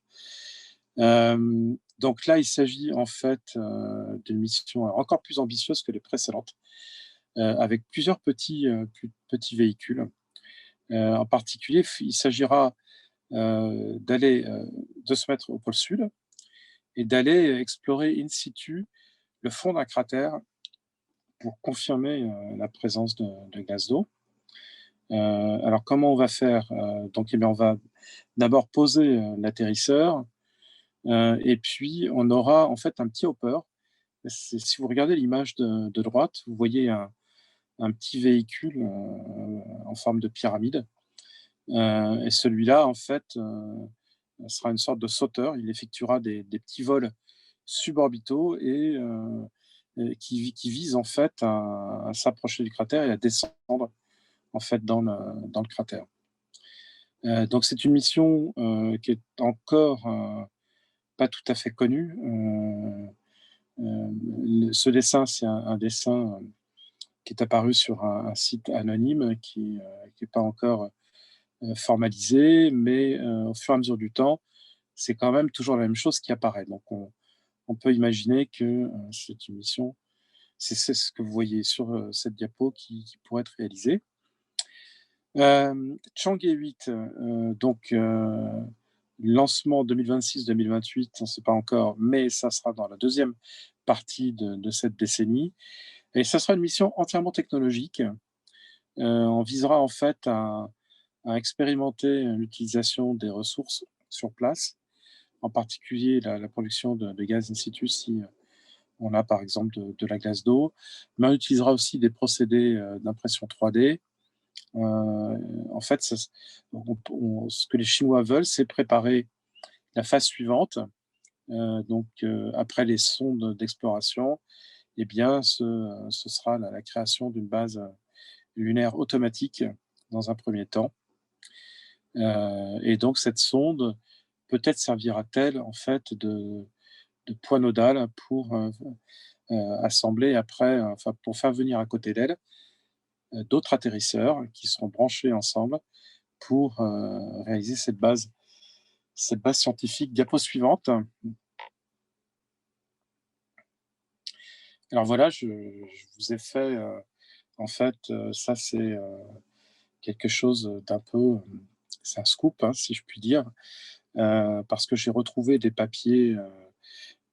Donc là, il s'agit en fait d'une mission encore plus ambitieuse que les précédentes, avec plusieurs petits véhicules. En particulier, il s'agira de se mettre au pôle sud et d'aller explorer in situ le fond d'un cratère pour confirmer la présence de gaz d'eau. Alors comment on va faire? Donc, on va d'abord poser l'atterrisseur, et puis on aura en fait un petit hopper. Si vous regardez l'image de droite, vous voyez un petit véhicule en forme de pyramide. Et celui-là, en fait, sera une sorte de sauteur. Il effectuera des petits vols suborbitaux et qui visent en fait à s'approcher du cratère et à descendre en fait dans le cratère. Donc c'est une mission qui est encore pas tout à fait connue. Ce dessin, c'est un dessin qui est apparu sur un site anonyme qui n'est pas encore formalisé, mais au fur et à mesure du temps, c'est quand même toujours la même chose qui apparaît. Donc on peut imaginer que c'est une mission, c'est ce que vous voyez sur cette diapo qui pourrait être réalisée. Chang'e 8, donc lancement 2026-2028, on ne sait pas encore, mais ça sera dans la deuxième partie de cette décennie. Et ça sera une mission entièrement technologique. On visera en fait à expérimenter l'utilisation des ressources sur place, en particulier la production de gaz in situ si on a par exemple de la glace d'eau, mais on utilisera aussi des procédés d'impression 3D. En fait, ce que les Chinois veulent, c'est préparer la phase suivante. Donc, après les sondes d'exploration, eh bien, ce sera la création d'une base lunaire automatique dans un premier temps. Et donc, cette sonde peut-être servira-t-elle en fait de point nodal pour assembler après, enfin, pour faire venir à côté d'elle d'autres atterrisseurs qui seront branchés ensemble pour réaliser cette base scientifique. Diapo suivante. Alors voilà, je vous ai fait, en fait, ça c'est quelque chose d'un peu, c'est un scoop, hein, si je puis dire, parce que j'ai retrouvé des papiers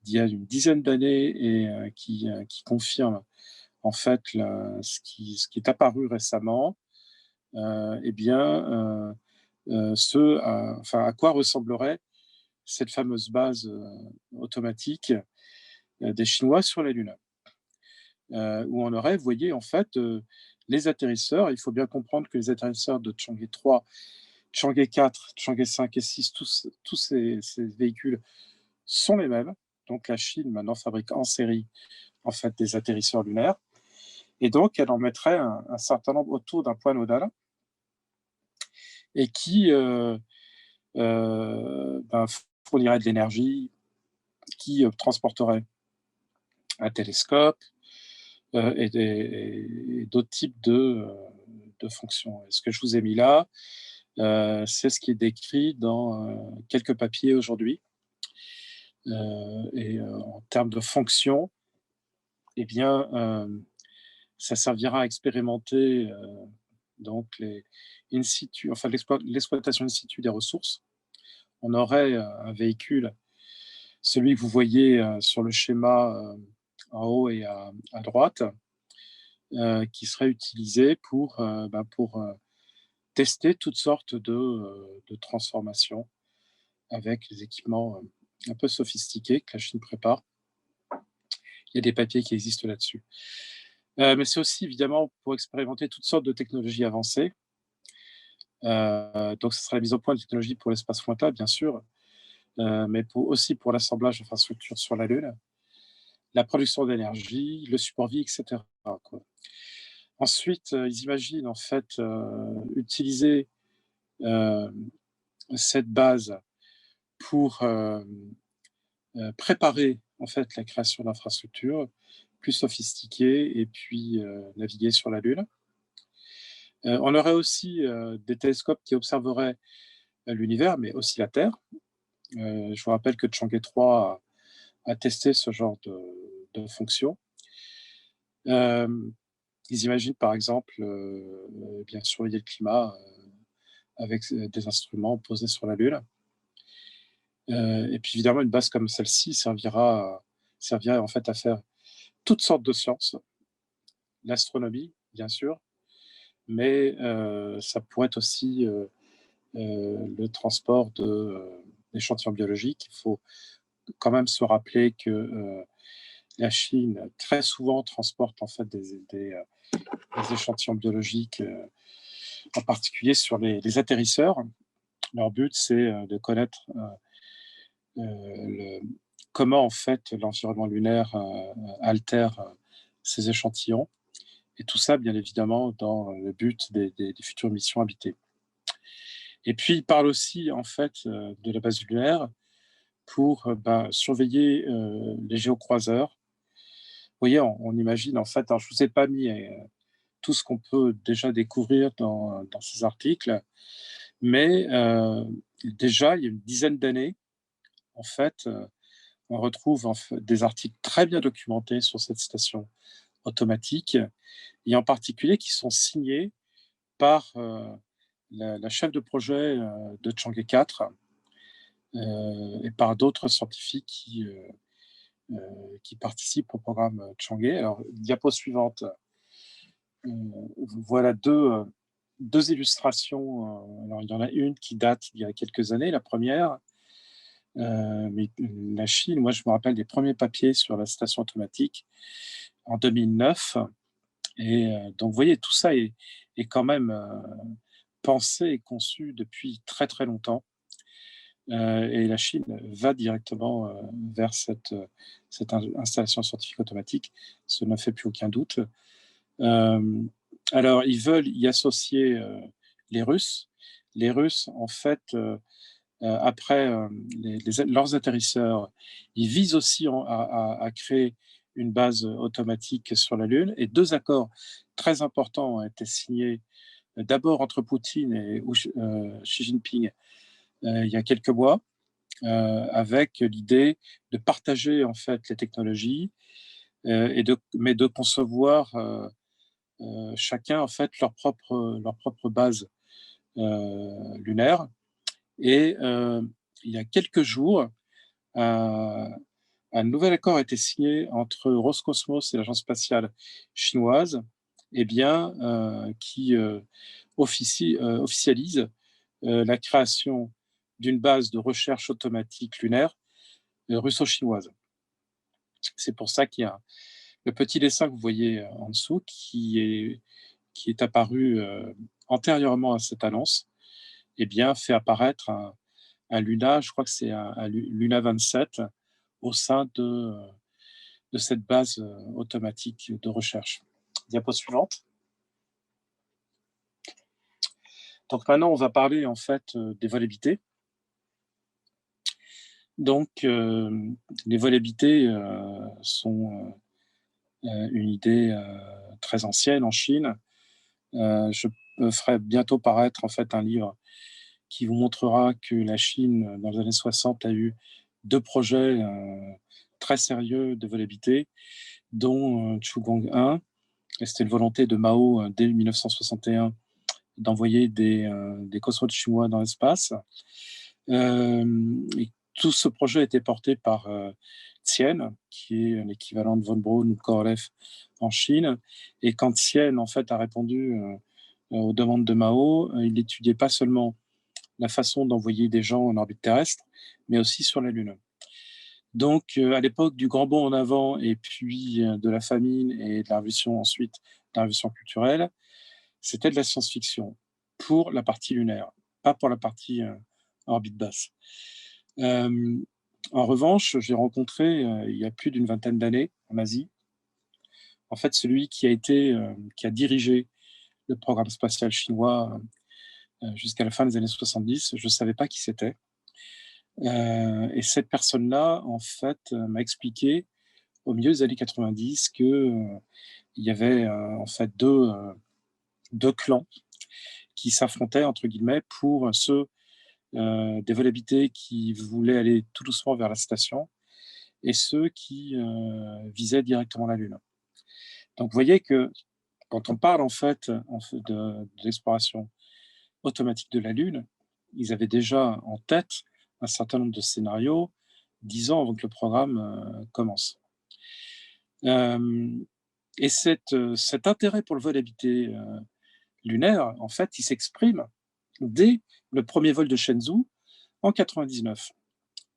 d'il y a une dizaine d'années et qui confirment en fait ce qui est apparu récemment. Eh bien, à quoi ressemblerait cette fameuse base automatique des Chinois sur la Lune, où on aurait, vous voyez, en fait, les atterrisseurs. Il faut bien comprendre que les atterrisseurs de Chang'e 3, Chang'e 4, Chang'e 5 et 6, tous ces véhicules sont les mêmes. Donc la Chine maintenant fabrique en série en fait des atterrisseurs lunaires, et donc elle en mettrait un certain nombre autour d'un point nodal, et qui ben, fournirait de l'énergie, qui transporterait un télescope et d'autres types de fonctions. Et ce que je vous ai mis là, c'est ce qui est décrit dans quelques papiers aujourd'hui. En termes de fonction, eh bien, ça servira à expérimenter donc in situ, enfin l'exploitation in situ des ressources. On aurait un véhicule, celui que vous voyez sur le schéma en haut et à droite, qui serait utilisé pour tester toutes sortes de transformations avec les équipements un peu sophistiqués que la Chine prépare. Il y a des papiers qui existent là-dessus. Mais c'est aussi évidemment pour expérimenter toutes sortes de technologies avancées. Donc, ce sera la mise au point de technologies pour l'espace lointain, bien sûr, mais aussi pour l'assemblage d'infrastructures sur la Lune, la production d'énergie, le support vie, etc., quoi. Ensuite, ils imaginent en fait utiliser euh, cette base pour préparer en fait la création d'infrastructures plus sophistiquées et puis naviguer sur la Lune. On aurait aussi des télescopes qui observeraient l'univers, mais aussi la Terre. Je vous rappelle que Chang'e 3 a testé ce genre de fonction. Ils imaginent par exemple bien surveiller le climat avec des instruments posés sur la Lune. Et puis évidemment, une base comme celle-ci servirait en fait à faire toutes sortes de sciences, l'astronomie bien sûr, mais ça pourrait être aussi le transport d'échantillons biologiques. Il faut quand même se rappeler que la Chine très souvent transporte en fait des échantillons biologiques, en particulier sur les atterrisseurs. Leur but, c'est de connaître comment en fait l'environnement lunaire altère ces échantillons, et tout ça bien évidemment dans le but des futures missions habitées. Et puis il parle aussi en fait de la base lunaire pour surveiller les géocroiseurs. Vous voyez, on imagine en fait, alors je ne vous ai pas mis tout ce qu'on peut déjà découvrir dans ces articles, mais déjà il y a une dizaine d'années, en fait, on retrouve des articles très bien documentés sur cette station automatique, et en particulier qui sont signés par la chef de projet de Chang'e 4 et par d'autres scientifiques qui participent au programme Chang'e. Alors, diapo suivante. Voilà deux illustrations. Alors, il y en a une qui date d'il y a quelques années, la première. Mais la Chine, moi, je me rappelle des premiers papiers sur la station automatique en 2009. Et donc, vous voyez, tout ça est quand même pensé et conçu depuis très, très longtemps. Et la Chine va directement vers cette installation scientifique automatique. Ça ne fait plus aucun doute. Alors, ils veulent y associer les Russes. Les Russes, en fait, après leurs atterrisseurs, ils visent aussi à créer une base automatique sur la Lune. Et deux accords très importants ont été signés, d'abord entre Poutine et Xi Jinping il y a quelques mois, avec l'idée de partager en fait les technologies mais de concevoir chacun en fait leur propre base lunaire. Et il y a quelques jours, un nouvel accord a été signé entre Roscosmos et l'agence spatiale chinoise, eh bien, qui officialise la création d'une base de recherche automatique lunaire russo-chinoise. C'est pour ça qu'il y a le petit dessin que vous voyez en dessous qui est apparu antérieurement à cette annonce, eh bien, fait apparaître un Luna, je crois que c'est un Luna 27, au sein de cette base automatique de recherche. Diapo suivante. Donc maintenant, on va parler en fait des vols habités. Donc, les vols habités sont une idée très ancienne en Chine. Je ferai bientôt paraître en fait un livre qui vous montrera que la Chine, dans les années 60, a eu 2 projets très sérieux de vols habités, dont Chugong 1. Et c'était une volonté de Mao dès 1961 d'envoyer des cosmonautes chinois dans l'espace. Et tout ce projet a été porté par Tian, qui est l'équivalent de von Braun ou de Korolev en Chine. Et quand Tian, en fait, a répondu aux demandes de Mao, il n'étudiait pas seulement la façon d'envoyer des gens en orbite terrestre, mais aussi sur la Lune. Donc, à l'époque du grand bond en avant et puis de la famine et de la révolution ensuite, de la révolution culturelle, c'était de la science-fiction pour la partie lunaire, pas pour la partie orbite basse. En revanche, j'ai rencontré, il y a plus d'une vingtaine d'années, en Asie, en fait, celui qui a dirigé le programme spatial chinois jusqu'à la fin des années 70. Je ne savais pas qui c'était. Et cette personne-là, en fait, m'a expliqué au milieu des années 90 que il y avait en fait deux clans qui s'affrontaient entre guillemets pour ceux des vols habités qui voulaient aller tout doucement vers la station et ceux qui visaient directement la Lune. Donc vous voyez que quand on parle de l'exploration automatique de la Lune, ils avaient déjà en tête un certain nombre de scénarios 10 ans avant que le programme commence. Et cet intérêt pour le vol habité lunaire, en fait, il s'exprime dès le premier vol de Shenzhou en 99.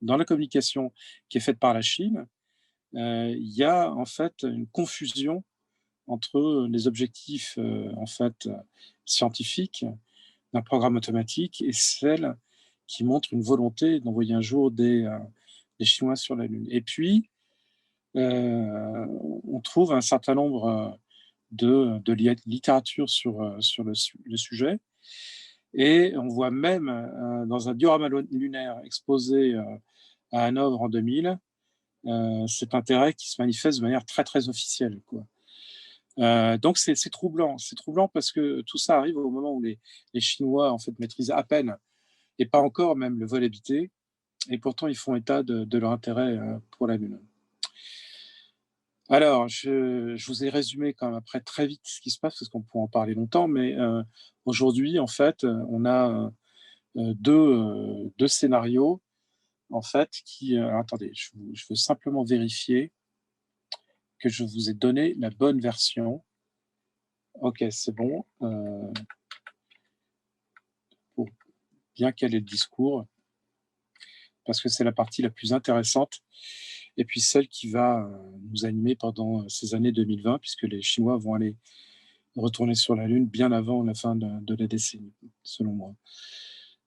Dans la communication qui est faite par la Chine, il y a en fait une confusion entre les objectifs scientifiques d'un programme automatique et celle qui montre une volonté d'envoyer un jour des Chinois sur la Lune. Et puis, on trouve un certain nombre de littérature sur le sujet. Et on voit même dans un diorama lunaire exposé à Hanovre en 2000, cet intérêt qui se manifeste de manière très très officielle, quoi. Donc c'est troublant. C'est troublant parce que tout ça arrive au moment où les Chinois en fait maîtrisent à peine et pas encore même le vol habité, et pourtant ils font état de leur intérêt pour la Lune. Alors, je vous ai résumé quand même après très vite ce qui se passe parce qu'on pourrait en parler longtemps, mais aujourd'hui en fait on a deux scénarios en fait qui. Alors, attendez, je veux simplement vérifier que je vous ai donné la bonne version. Ok, c'est bon. Pour bien caler le discours, parce que c'est la partie la plus intéressante et puis celle qui va nous animer pendant ces années 2020, puisque les Chinois vont aller retourner sur la Lune bien avant la fin de la décennie, selon moi.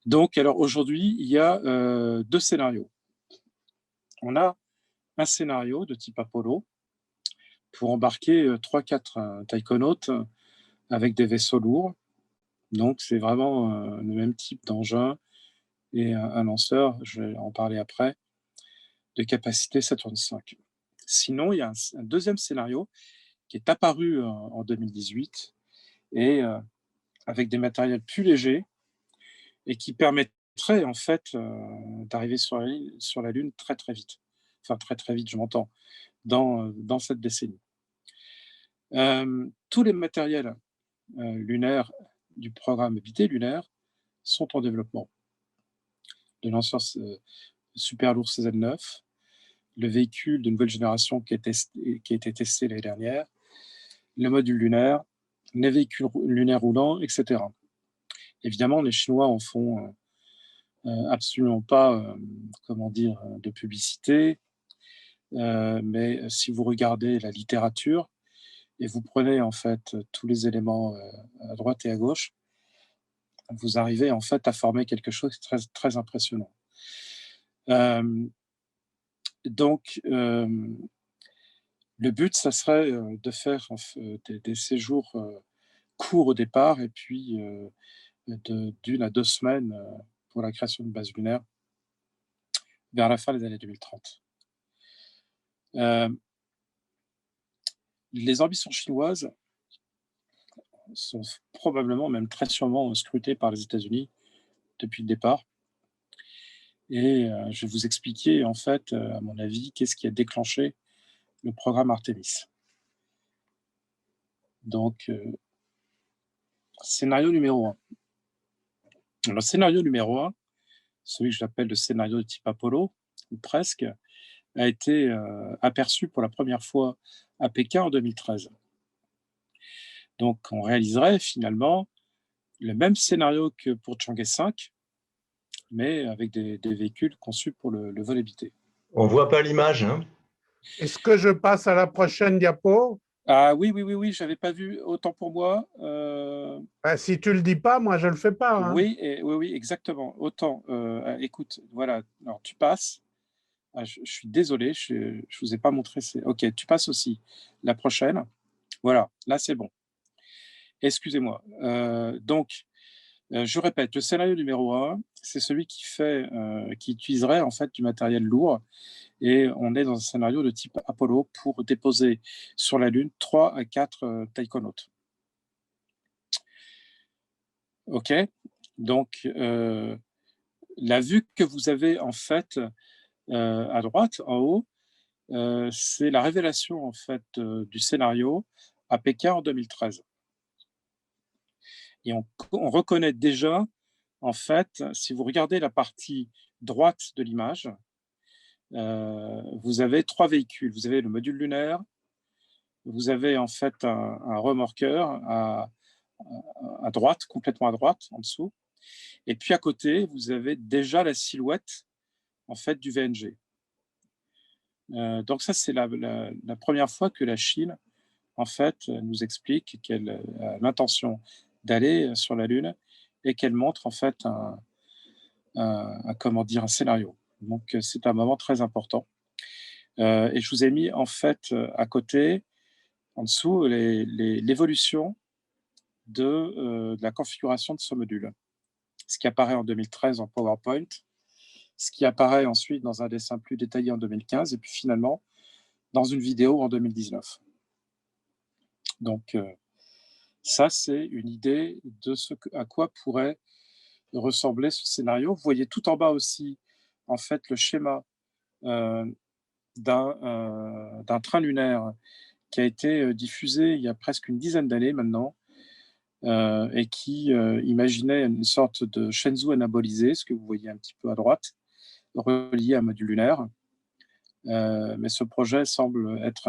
Donc, alors aujourd'hui, il y a deux scénarios. On a un scénario de type Apollo pour embarquer 3-4 taïkonautes avec des vaisseaux lourds. Donc, c'est vraiment le même type d'engin et un lanceur, je vais en parler après, de capacité Saturn V. Sinon, il y a un deuxième scénario qui est apparu en 2018 et avec des matériels plus légers et qui permettrait en fait d'arriver sur la Lune très très vite. Enfin, très très vite, je m'entends, dans cette décennie. Tous les matériels lunaires du programme habité lunaire sont en développement. Le lanceur super lourd CZ9, le véhicule de nouvelle génération qui a été testé l'année dernière, le module lunaire, les véhicules lunaires roulants, etc. Évidemment, les Chinois en font absolument pas, de publicité, mais si vous regardez la littérature et vous prenez en fait tous les éléments à droite et à gauche, vous arrivez en fait à former quelque chose de très, très impressionnant. Donc, le but, ça serait de faire des séjours courts au départ et puis d'1 à 2 semaines pour la création de base lunaire vers la fin des années 2030. Les ambitions chinoises sont probablement, même très sûrement, scrutées par les États-Unis depuis le départ. Et je vais vous expliquer, en fait, à mon avis, qu'est-ce qui a déclenché le programme Artemis. Donc, scénario numéro 1. Le scénario numéro 1, celui que j'appelle le scénario de type Apollo, ou presque, a été aperçu pour la première fois à Pékin en 2013. Donc, on réaliserait finalement le même scénario que pour Chang'e 5, mais avec des véhicules conçus pour le vol habité. On voit pas l'image, hein? Est-ce que je passe à la prochaine diapo? Ah oui, oui, oui, oui, j'avais pas vu, autant pour moi. Ben, si tu le dis pas, moi je le fais pas, hein. Oui, oui, oui, exactement. Autant, écoute, voilà, alors tu passes. Ah, je suis désolé, je vous ai pas montré. Ok, tu passes aussi. La prochaine. Voilà, là c'est bon. Excusez-moi. Donc, je répète, le scénario numéro 1, c'est celui qui utiliserait en fait du matériel lourd, et on est dans un scénario de type Apollo pour déposer sur la Lune 3 à 4 taïkonautes. OK? Donc, la vue que vous avez en fait, à droite, en haut, c'est la révélation en fait, du scénario à Pékin en 2013. Et on reconnaît déjà, en fait, si vous regardez la partie droite de l'image, vous avez 3 véhicules. Vous avez le module lunaire, vous avez en fait un remorqueur à droite, complètement à droite, en dessous, et puis à côté, vous avez déjà la silhouette, en fait, du VNG. Donc ça, c'est la première fois que la Chine, en fait, nous explique qu'elle a l'intention d'aller sur la Lune et qu'elle montre, en fait, comment dire, un scénario. Donc c'est un moment très important. Et je vous ai mis, en fait, à côté, en dessous, l'évolution de la configuration de ce module. Ce qui apparaît en 2013 en PowerPoint, ce qui apparaît ensuite dans un dessin plus détaillé en 2015, et puis finalement dans une vidéo en 2019. Donc ça, c'est une idée de à quoi pourrait ressembler ce scénario. Vous voyez tout en bas aussi, en fait, le schéma d'un train lunaire qui a été diffusé il y a presque une dizaine d'années maintenant, et qui imaginait une sorte de Shenzhou anabolisé, ce que vous voyez un petit peu à droite, relié à un module lunaire. Mais ce projet semble être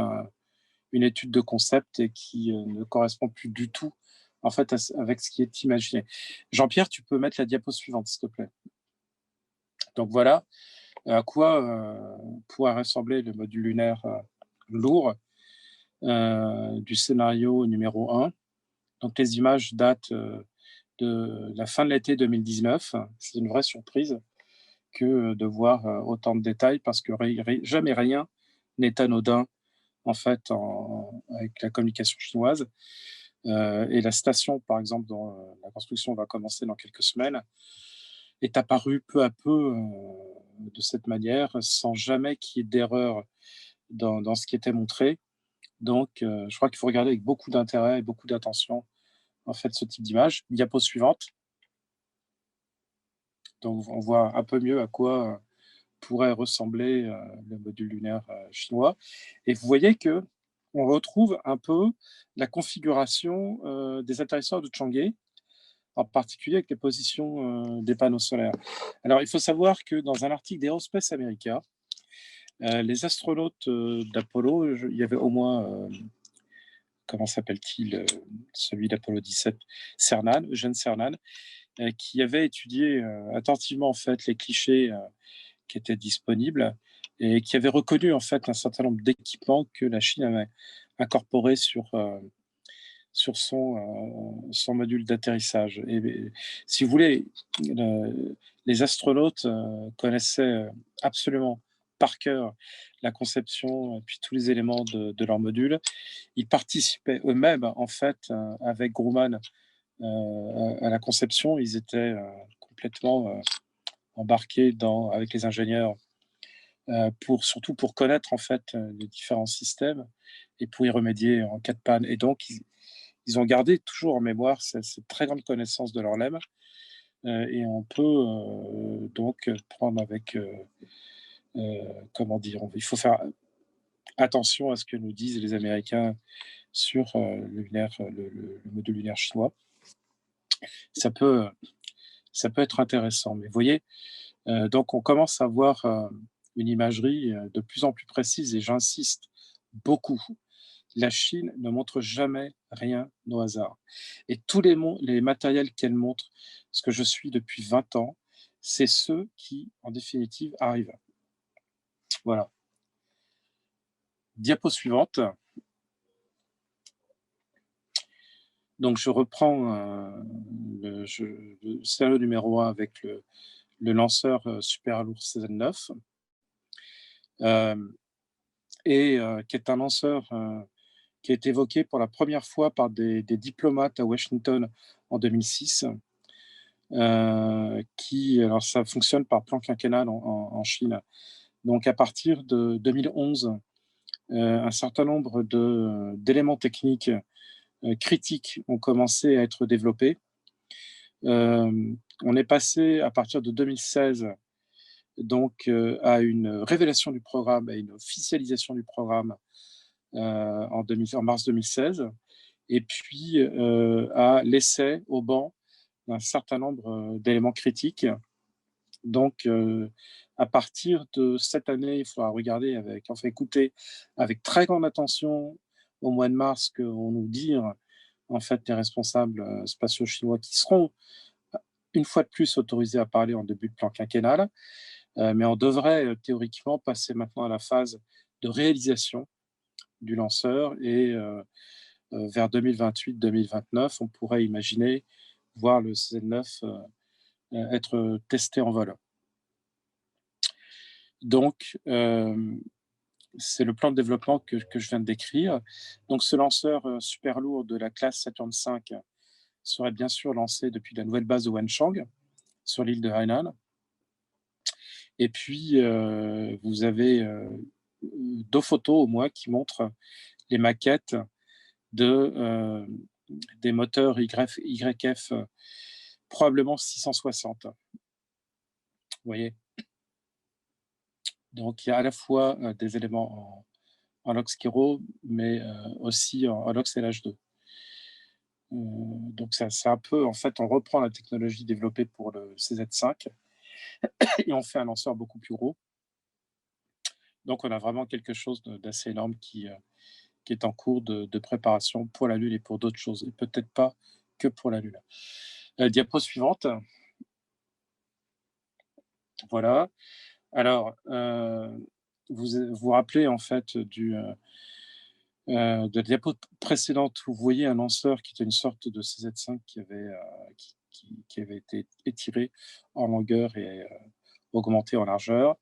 une étude de concept et qui ne correspond plus du tout, en fait, avec ce qui est imaginé. Jean-Pierre, tu peux mettre la diapo suivante, s'il te plaît. Donc voilà à quoi pourrait ressembler le module lunaire lourd du scénario numéro 1. Donc les images datent de la fin de l'été 2019. C'est une vraie surprise que de voir autant de détails, parce que jamais rien n'est anodin, en fait, avec la communication chinoise. Et la station, par exemple, dont la construction va commencer dans quelques semaines, est apparue peu à peu de cette manière, sans jamais qu'il y ait d'erreur dans ce qui était montré. Donc, je crois qu'il faut regarder avec beaucoup d'intérêt et beaucoup d'attention, en fait, ce type d'image. Diapo suivante. Donc, on voit un peu mieux à quoi pourrait ressembler le module lunaire chinois. Et vous voyez que on retrouve un peu la configuration des atterrisseurs de Chang'e, en particulier avec les positions des panneaux solaires. Alors, il faut savoir que dans un article d'Aerospace America, les astronautes d'Apollo, il y avait au moins, comment s'appelle-t-il, celui d'Apollo 17, Cernan, Eugène Cernan, qui avait étudié attentivement, en fait, les clichés qui étaient disponibles, et qui avait reconnu, en fait, un certain nombre d'équipements que la Chine avait incorporés sur son module d'atterrissage. Et si vous voulez, les astronautes connaissaient absolument par cœur la conception et puis tous les éléments de leur module. Ils participaient eux-mêmes, en fait, avec Grumman à la conception. Ils étaient complètement embarqués avec les ingénieurs surtout pour connaître en fait les différents systèmes et pour y remédier en cas de panne. Et donc, ils ont gardé toujours en mémoire cette très grande connaissance de leur lemme. Et on peut donc prendre avec, comment dire, il faut faire attention à ce que nous disent les Américains sur le module lunaire chinois. Ça peut être intéressant. Mais vous voyez, donc on commence à avoir une imagerie de plus en plus précise, et j'insiste beaucoup. La Chine ne montre jamais rien au hasard. Et tous les matériels qu'elle montre, ce que je suis depuis 20 ans, c'est ceux qui, en définitive, arrivent. Voilà. Diapo suivante. Donc, je reprends le scénario numéro 1 avec le lanceur super lourd CZ9, qui est un lanceur qui est évoqué pour la première fois par des diplomates à Washington en 2006. Alors ça fonctionne par plan quinquennal en Chine. Donc à partir de 2011, un certain nombre d'éléments techniques critiques ont commencé à être développés. On est passé à partir de 2016 donc à une révélation du programme, à une officialisation du programme en mars 2016, et puis à l'essai au banc d'un certain nombre d'éléments critiques. Donc, à partir de cette année, il faudra écouter avec très grande attention au mois de mars que vont nous dire en fait les responsables spatiaux chinois, qui seront une fois de plus autorisés à parler en début de plan quinquennal. Mais on devrait théoriquement passer maintenant à la phase de réalisation du lanceur, et vers 2028-2029, on pourrait imaginer voir le CZ9 être testé en vol. Donc, c'est le plan de développement que je viens de décrire. Donc, ce lanceur super lourd de la classe Saturn V serait bien sûr lancé depuis la nouvelle base de Wenchang, sur l'île de Hainan. Et puis, vous avez 2 photos au moins qui montrent les maquettes des moteurs YF, probablement 660. Vous voyez? Donc, il y a à la fois des éléments en LOX-Kiro, mais aussi en LOX-LH2. Donc, c'est un peu, en fait, on reprend la technologie développée pour le CZ5 et on fait un lanceur beaucoup plus gros. Donc, on a vraiment quelque chose d'assez énorme qui est en cours de préparation pour la Lune et pour d'autres choses, et peut-être pas que pour la Lune. Diapo suivante. Voilà. Alors, vous vous rappelez en fait de la diapo précédente où vous voyez un lanceur qui était une sorte de CZ5 qui avait été étiré en longueur et augmenté en largeur.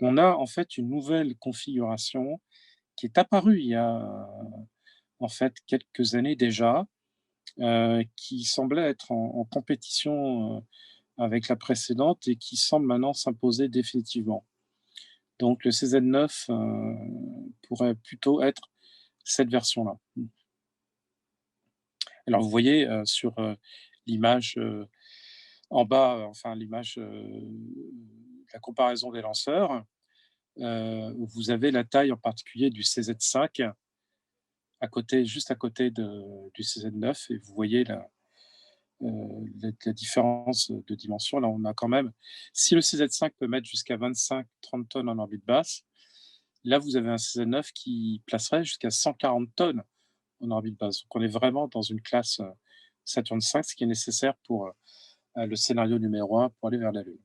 On a en fait une nouvelle configuration qui est apparue il y a en fait quelques années déjà, qui semblait être en compétition avec la précédente et qui semble maintenant s'imposer définitivement. Donc le CZ9 pourrait plutôt être cette version-là. Alors vous voyez sur l'image en bas, enfin l'image, la comparaison des lanceurs, vous avez la taille en particulier du CZ5 juste à côté du CZ9, et vous voyez la différence de dimension. Là, on a quand même, si le CZ5 peut mettre jusqu'à 25-30 tonnes en orbite basse, là, vous avez un CZ9 qui placerait jusqu'à 140 tonnes en orbite basse. Donc, on est vraiment dans une classe Saturn V, ce qui est nécessaire pour le scénario numéro 1 pour aller vers la Lune.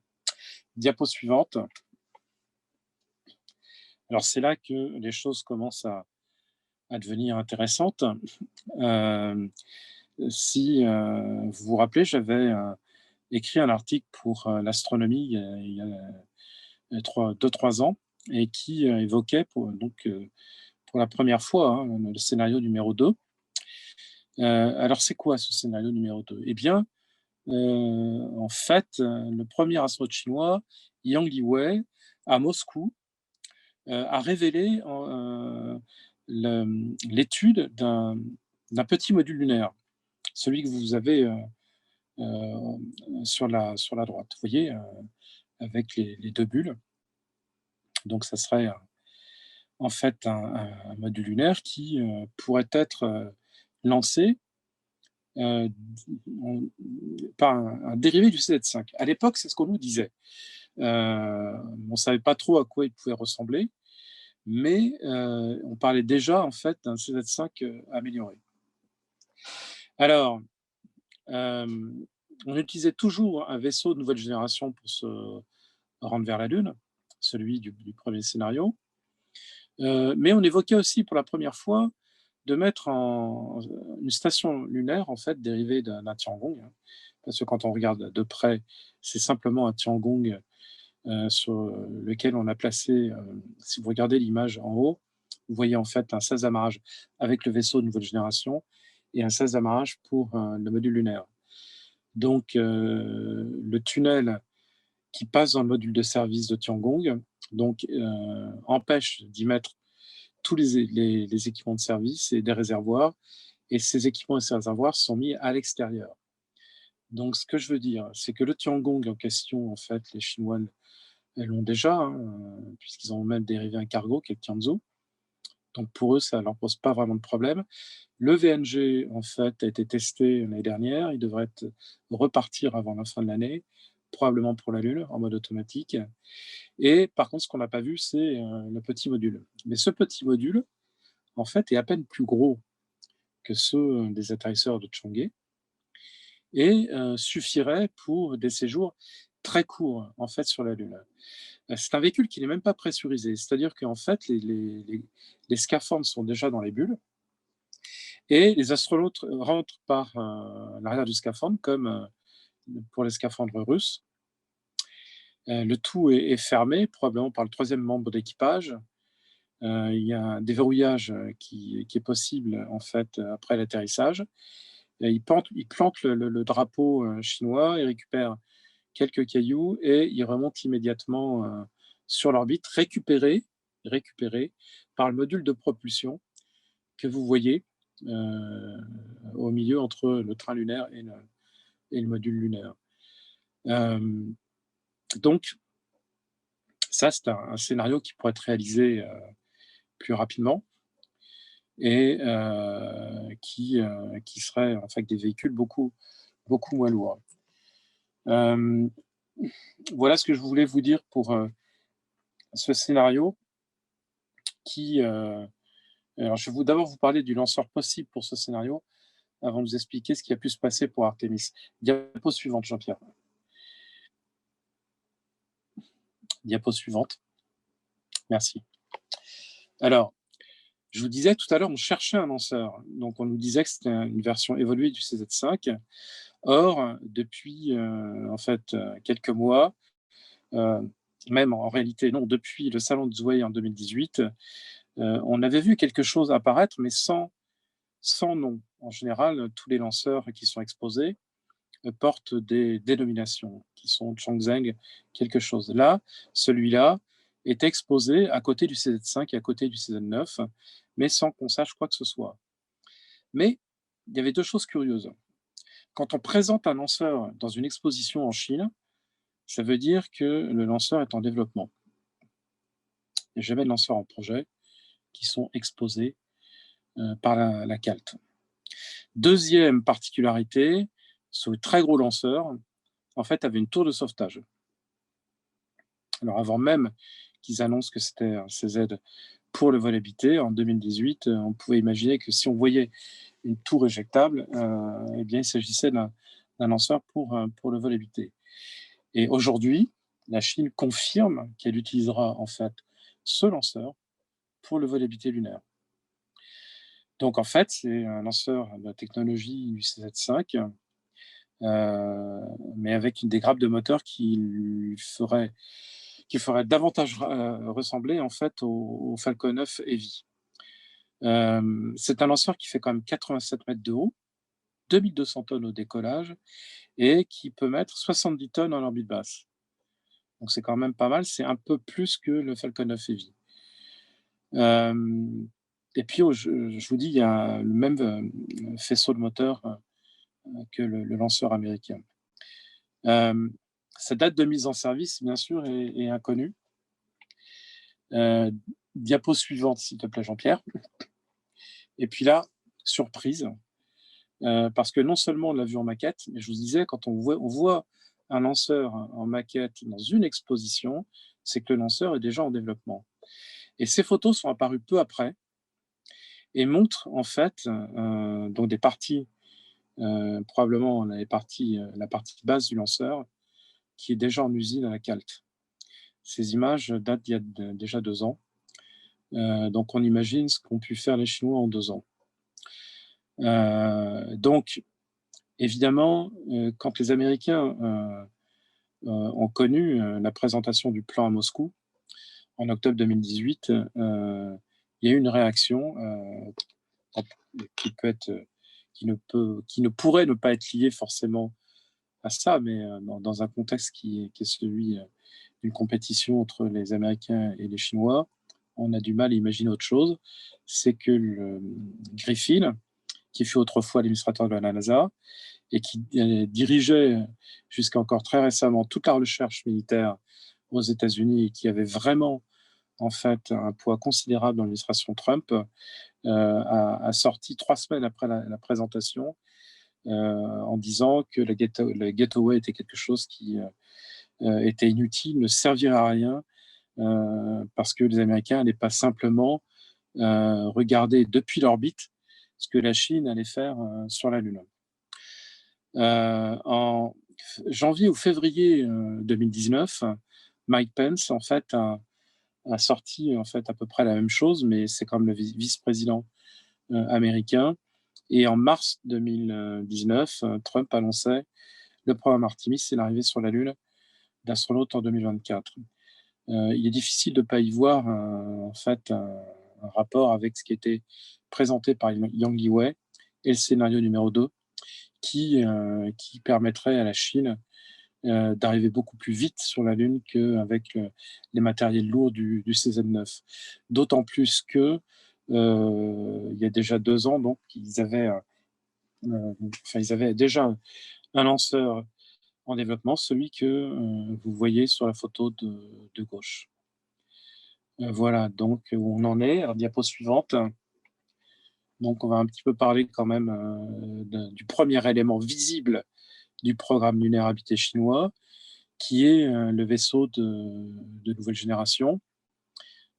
Diapo suivante. Alors, c'est là que les choses commencent à devenir intéressantes. Si vous vous rappelez, j'avais écrit un article pour l'astronomie il y a 2-3 ans, et qui évoquait pour la première fois le scénario numéro 2. Alors, c'est quoi ce scénario numéro 2? Eh bien, en fait, le premier astronaute chinois, Yang Liwei, à Moscou, a révélé l'étude d'un petit module lunaire, celui que vous avez sur la droite. Vous voyez, avec les deux bulles. Donc, ça serait en fait un module lunaire qui pourrait être lancé euh, par un dérivé du CZ5. À l'époque, c'est ce qu'on nous disait. On ne savait pas trop à quoi il pouvait ressembler, mais on parlait déjà en fait d'un CZ5 amélioré. Alors, on utilisait toujours un vaisseau de nouvelle génération pour se rendre vers la Lune, celui du premier scénario, mais on évoquait aussi pour la première fois de mettre une station lunaire en fait dérivée d'un Tiangong, hein, parce que quand on regarde de près, c'est simplement un Tiangong sur lequel on a placé, si vous regardez l'image en haut, vous voyez en fait un 16 amarrage avec le vaisseau de nouvelle génération et un 16 amarrage pour le module lunaire. Donc, le tunnel qui passe dans le module de service de Tiangong donc, empêche d'y mettre tous les équipements de service et des réservoirs, et ces équipements et ces réservoirs sont mis à l'extérieur. Donc, ce que je veux dire, c'est que le Tiangong en question, en fait, les Chinois l'ont déjà, hein, puisqu'ils ont même dérivé un cargo qui est le Tianzhou. Donc, pour eux, ça ne leur pose pas vraiment de problème. Le VNG, en fait, a été testé l'année dernière. Il devrait repartir avant la fin de l'année, probablement pour la Lune, en mode automatique. Et par contre, ce qu'on n'a pas vu, c'est le petit module. Mais ce petit module, en fait, est à peine plus gros que ceux des atterrisseurs de Chang'e et suffirait pour des séjours très courts, en fait, sur la Lune. C'est un véhicule qui n'est même pas pressurisé, c'est-à-dire qu'en fait, les scaphandres sont déjà dans les bulles et les astronautes rentrent par l'arrière du scaphandre, comme pour les scaphandres russes. Le tout est fermé, probablement par le troisième membre d'équipage. Il y a un déverrouillage qui est possible en fait après l'atterrissage. Ils plantent le drapeau chinois, ils récupèrent quelques cailloux et ils remontent immédiatement sur l'orbite, récupérés par le module de propulsion que vous voyez au milieu entre le train lunaire et le module lunaire. Donc, ça, c'est un scénario qui pourrait être réalisé plus rapidement et qui serait en fait des véhicules beaucoup moins lourds. Voilà ce que je voulais vous dire pour ce scénario qui... alors, je vais d'abord vous parler du lanceur possible pour ce scénario avant de vous expliquer ce qui a pu se passer pour Artemis. Diapo suivante, Jean-Pierre. Diapo suivante. Merci. Alors, je vous disais tout à l'heure, on cherchait un lanceur. Donc, on nous disait que c'était une version évoluée du CZ5. Or, depuis en fait quelques mois, même en réalité non, depuis le salon de Zhuhai en 2018, on avait vu quelque chose apparaître, mais sans nom. En général, tous les lanceurs qui sont exposés portent des dénominations qui sont Changzheng quelque chose. Là, celui-là est exposé à côté du CZ5 et à côté du CZ9, mais sans qu'on sache quoi que ce soit. Mais il y avait deux choses curieuses. Quand on présente un lanceur dans une exposition en Chine, ça veut dire que le lanceur est en développement. Il n'y a jamais de lanceurs en projet qui sont exposés par la CALT. Deuxième particularité, ce très gros lanceur, en fait, avait une tour de sauvetage. Alors avant même qu'ils annoncent que c'était un CZ pour le vol habité, en 2018, on pouvait imaginer que si on voyait une tour éjectable, eh bien, il s'agissait d'un lanceur pour le vol habité. Et aujourd'hui, la Chine confirme qu'elle utilisera en fait ce lanceur pour le vol habité lunaire. Donc en fait, c'est un lanceur de la technologie du CZ5, mais avec des grappes de moteur qui lui ferait qui ferait davantage ressembler en fait au Falcon 9 Heavy. C'est un lanceur qui fait quand même 87 mètres de haut, 2200 tonnes au décollage et qui peut mettre 70 tonnes en orbite basse. Donc c'est quand même pas mal, c'est un peu plus que le Falcon 9 Heavy. Et puis je vous dis, il y a le même faisceau de moteur que le lanceur américain. Sa date de mise en service, bien sûr, est inconnue. Diapo suivante, s'il te plaît, Jean-Pierre. Et puis là, surprise, parce que non seulement on l'a vu en maquette, mais je vous disais, quand on voit un lanceur en maquette dans une exposition, c'est que le lanceur est déjà en développement. Et ces photos sont apparues peu après et montrent en fait donc des parties, probablement la partie basse du lanceur, qui est déjà en usine à la CALT. Ces images datent d'il y a déjà 2 ans. Donc on imagine ce qu'ont pu faire les Chinois en 2 ans. Donc évidemment, quand les Américains ont connu la présentation du plan à Moscou en octobre 2018, il y a eu une réaction qui ne pourrait ne pas être liée forcément à ça, mais dans un contexte qui est celui d'une compétition entre les Américains et les Chinois, on a du mal à imaginer autre chose. C'est que le Griffin, qui fut autrefois l'administrateur de la NASA et qui dirigeait jusqu'à encore très récemment toute la recherche militaire aux États-Unis et qui avait vraiment en fait un poids considérable dans l'administration Trump, a sorti 3 semaines après la présentation en disant que la Gateway était quelque chose qui était inutile, ne servirait à rien, parce que les Américains n'allaient pas simplement regarder depuis l'orbite ce que la Chine allait faire sur la Lune. En janvier ou février 2019, Mike Pence en fait a sorti en fait à peu près la même chose, mais c'est comme le vice-président américain. Et en mars 2019, Trump annonçait le programme Artemis et l'arrivée sur la Lune d'astronautes en 2024. Il est difficile de ne pas y voir en fait un rapport avec ce qui était présenté par Yang Liwei et le scénario numéro 2 qui permettrait à la Chine d'arriver beaucoup plus vite sur la Lune qu'avec les matériels lourds du CZ-9. D'autant plus que il y a déjà 2 ans, donc ils avaient déjà un lanceur en développement, celui que vous voyez sur la photo de gauche. Voilà donc où on en est. Alors, diapo suivante. Donc on va un petit peu parler quand même du premier élément visible du programme lunaire habité chinois, qui est le vaisseau de nouvelle génération,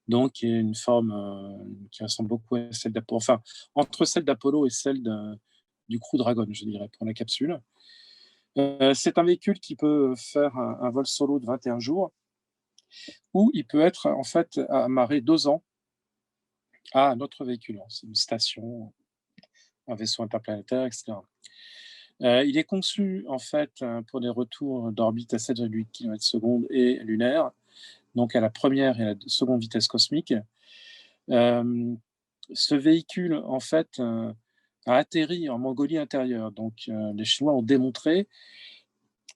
donc qui est une forme qui ressemble beaucoup à celle d'Apollo, enfin entre celle d'Apollo et celle du Crew Dragon, je dirais, pour la capsule. C'est un véhicule qui peut faire un vol solo de 21 jours, ou il peut être en fait amarré 2 ans à un autre véhicule. C'est une station, un vaisseau interplanétaire, etc. Il est conçu en fait pour des retours d'orbite à 7,8 km/s et lunaire, donc à la première et à la seconde vitesse cosmique. Ce véhicule en fait a atterri en Mongolie intérieure. Donc les Chinois ont démontré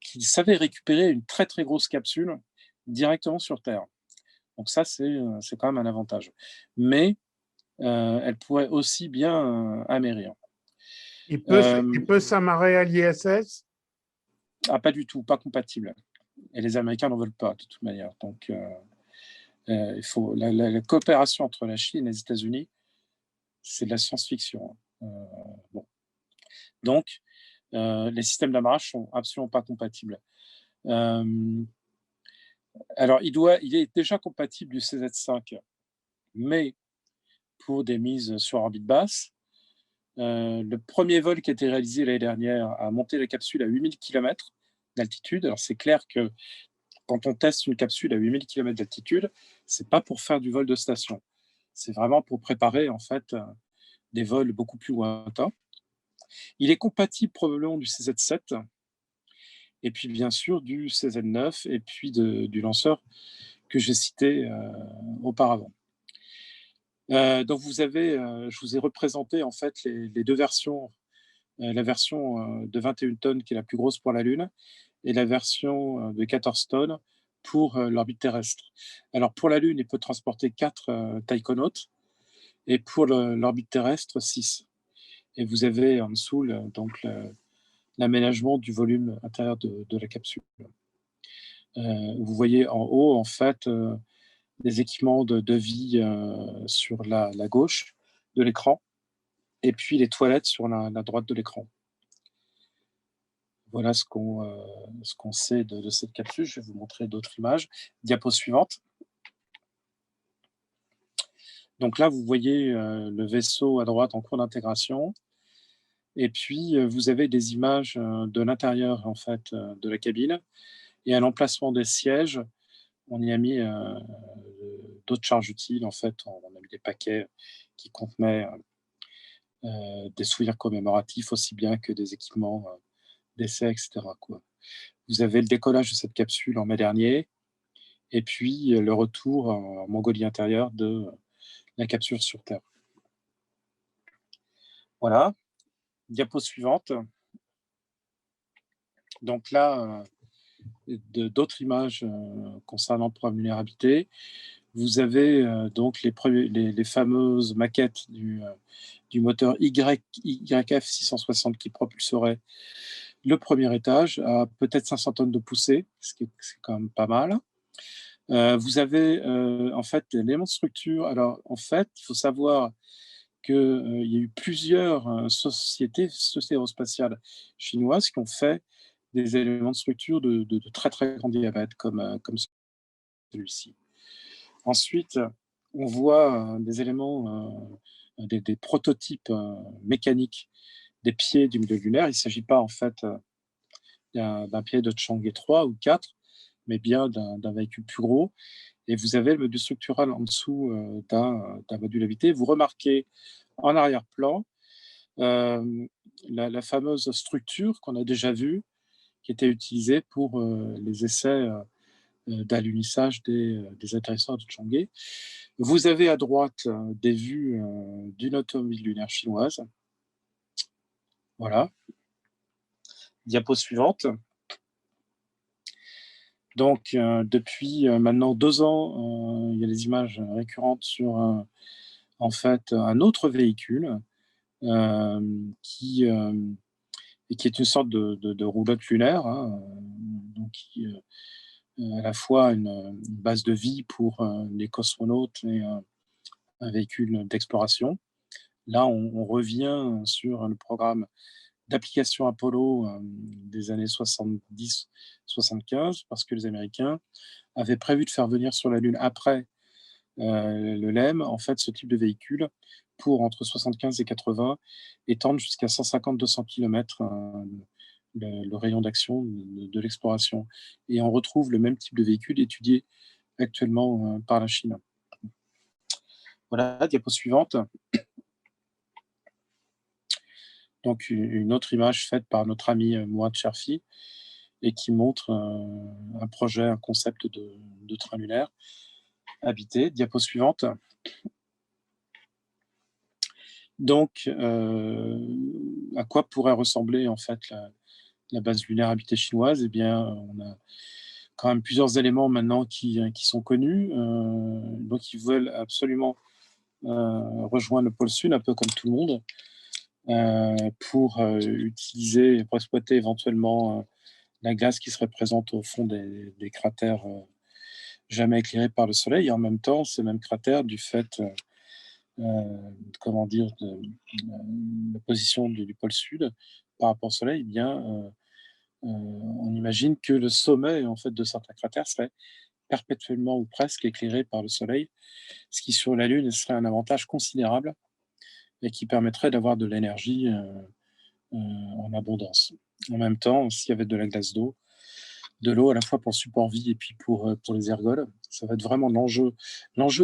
qu'ils savaient récupérer une très très grosse capsule directement sur Terre. Donc ça c'est quand même un avantage. Mais elle pourrait aussi bien amérir. Il peut s'amarrer à l'ISS? Ah, pas du tout, pas compatible. Et les Américains n'en veulent pas, de toute manière. Donc, il faut la coopération entre la Chine et les États-Unis, c'est de la science-fiction. Bon. Donc, les systèmes d'amarrage sont absolument pas compatibles. Alors, il est déjà compatible du CZ5, mais pour des mises sur orbite basse. Le premier vol qui a été réalisé l'année dernière a monté la capsule à 8000 km d'altitude. Alors, c'est clair que quand on teste une capsule à 8000 km d'altitude, c'est pas pour faire du vol de station. C'est vraiment pour préparer en fait des vols beaucoup plus lointains. Il est compatible probablement du CZ7 et puis bien sûr du CZ9 et puis du lanceur que j'ai citées auparavant. Donc vous avez, je vous ai représenté en fait les deux versions, la version de 21 tonnes qui est la plus grosse pour la Lune et la version de 14 tonnes pour l'orbite terrestre. Alors pour la Lune, il peut transporter 4 taïkonautes et pour l'orbite terrestre, 6. Et vous avez en dessous donc l'aménagement du volume intérieur de la capsule. Vous voyez en haut, en fait, des équipements de vie sur la gauche de l'écran, et puis les toilettes sur la droite de l'écran. Voilà ce qu'on sait de cette capsule. Je vais vous montrer d'autres images. Diapo suivante. Donc là, vous voyez le vaisseau à droite en cours d'intégration. Et puis, vous avez des images de l'intérieur en fait, de la cabine. Et à l'emplacement des sièges, on y a mis d'autres charges utiles. En fait, on a mis des paquets qui contenaient des souvenirs commémoratifs aussi bien que des équipements d'essai, etc., quoi. Vous avez le décollage de cette capsule en mai dernier, et puis le retour en Mongolie intérieure de la capsule sur Terre. Voilà. Diapo suivante. Donc là, d'autres images concernant le programme lunaire habité. Vous avez donc les fameuses maquettes du moteur YF 660 qui propulserait le premier étage à peut-être 500 tonnes de poussée, ce qui est quand même pas mal. Vous avez en fait l'élément de structure. Alors en fait, il faut savoir qu'il y a eu plusieurs sociétés aérospatiales chinoises qui ont fait des éléments de structure de très très grand diamètre comme celui-ci. Ensuite, on voit des éléments, des prototypes mécaniques des pieds du milieu lunaire. Il ne s'agit pas en fait d'un pied de Chang'e 3 ou 4, mais bien d'un véhicule plus gros. Et vous avez le module structural en dessous d'un module habité. Vous remarquez en arrière-plan la fameuse structure qu'on a déjà vue, qui était utilisée pour les essais d'alunissage des atterrisseurs de Chang'e. Vous avez à droite des vues d'une automobile lunaire chinoise. Voilà. Diapo suivante. Donc, depuis maintenant 2 ans, il y a des images récurrentes sur en fait un autre véhicule qui est une sorte de roulotte lunaire, hein, donc qui à la fois une base de vie pour les cosmonautes et un véhicule d'exploration. Là, on revient sur le programme d'application Apollo des années 70-75, parce que les Américains avaient prévu de faire venir sur la Lune après le LEM, en fait, ce type de véhicule pour entre 75 et 80 étendre jusqu'à 150-200 km le rayon d'action de l'exploration. Et on retrouve le même type de véhicule étudié actuellement par la Chine. Voilà, diapo suivante. Donc une autre image faite par notre ami Mourad Cherfi et qui montre un projet, un concept de train lunaire habité. Diapo suivante. Donc, à quoi pourrait ressembler en fait la base lunaire habitée chinoise? Eh bien, on a quand même plusieurs éléments maintenant qui sont connus. Donc, ils veulent absolument rejoindre le pôle sud, un peu comme tout le monde, pour utiliser, pour exploiter éventuellement la glace qui serait présente au fond des cratères jamais éclairés par le soleil. Et en même temps, ces mêmes cratères, du fait comment dire, de la position du pôle sud par rapport au soleil, eh bien, on imagine que le sommet en fait de certains cratères serait perpétuellement ou presque éclairé par le soleil, ce qui sur la Lune serait un avantage considérable et qui permettrait d'avoir de l'énergie en abondance. En même temps, s'il y avait de la glace de l'eau à la fois pour le support vie et puis pour les ergols, ça va être vraiment l'enjeu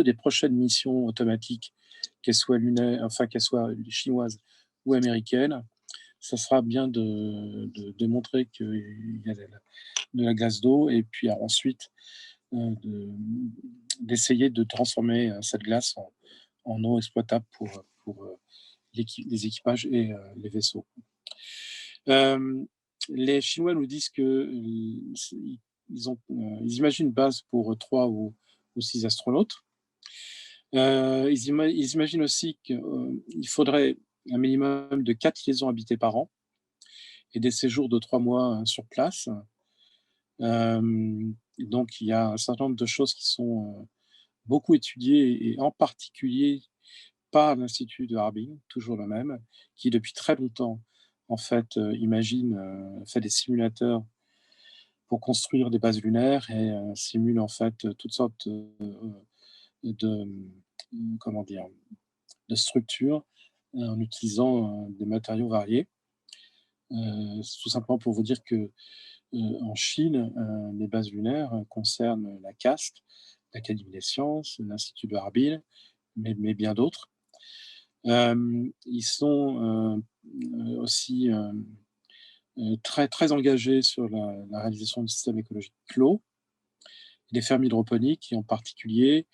des prochaines missions automatiques, qu'elles soient lunaires, enfin qu'elles soient chinoises ou américaines. Ça sera bien de montrer qu'il y a de la glace d'eau et puis ensuite d'essayer de transformer cette glace en eau exploitable pour les équipages et les vaisseaux. Les Chinois nous disent qu'ils ils imaginent une base pour 3 ou 6 astronautes. Ils imaginent aussi qu'il faudrait un minimum de 4 liaisons habitées par an et des séjours de 3 mois sur place. Donc il y a un certain nombre de choses qui sont beaucoup étudiées, et en particulier par l'Institut de Harbin, toujours le même, qui depuis très longtemps en fait fait des simulateurs pour construire des bases lunaires et simule en fait toutes sortes de comment dire, de structures en utilisant des matériaux variés. Tout simplement pour vous dire que en Chine, les bases lunaires concernent la CAST, l'Académie des sciences, l'Institut de Harbin, mais bien d'autres. Ils sont aussi très, très engagés sur la réalisation du système écologique clos, des fermes hydroponiques, et en particulier,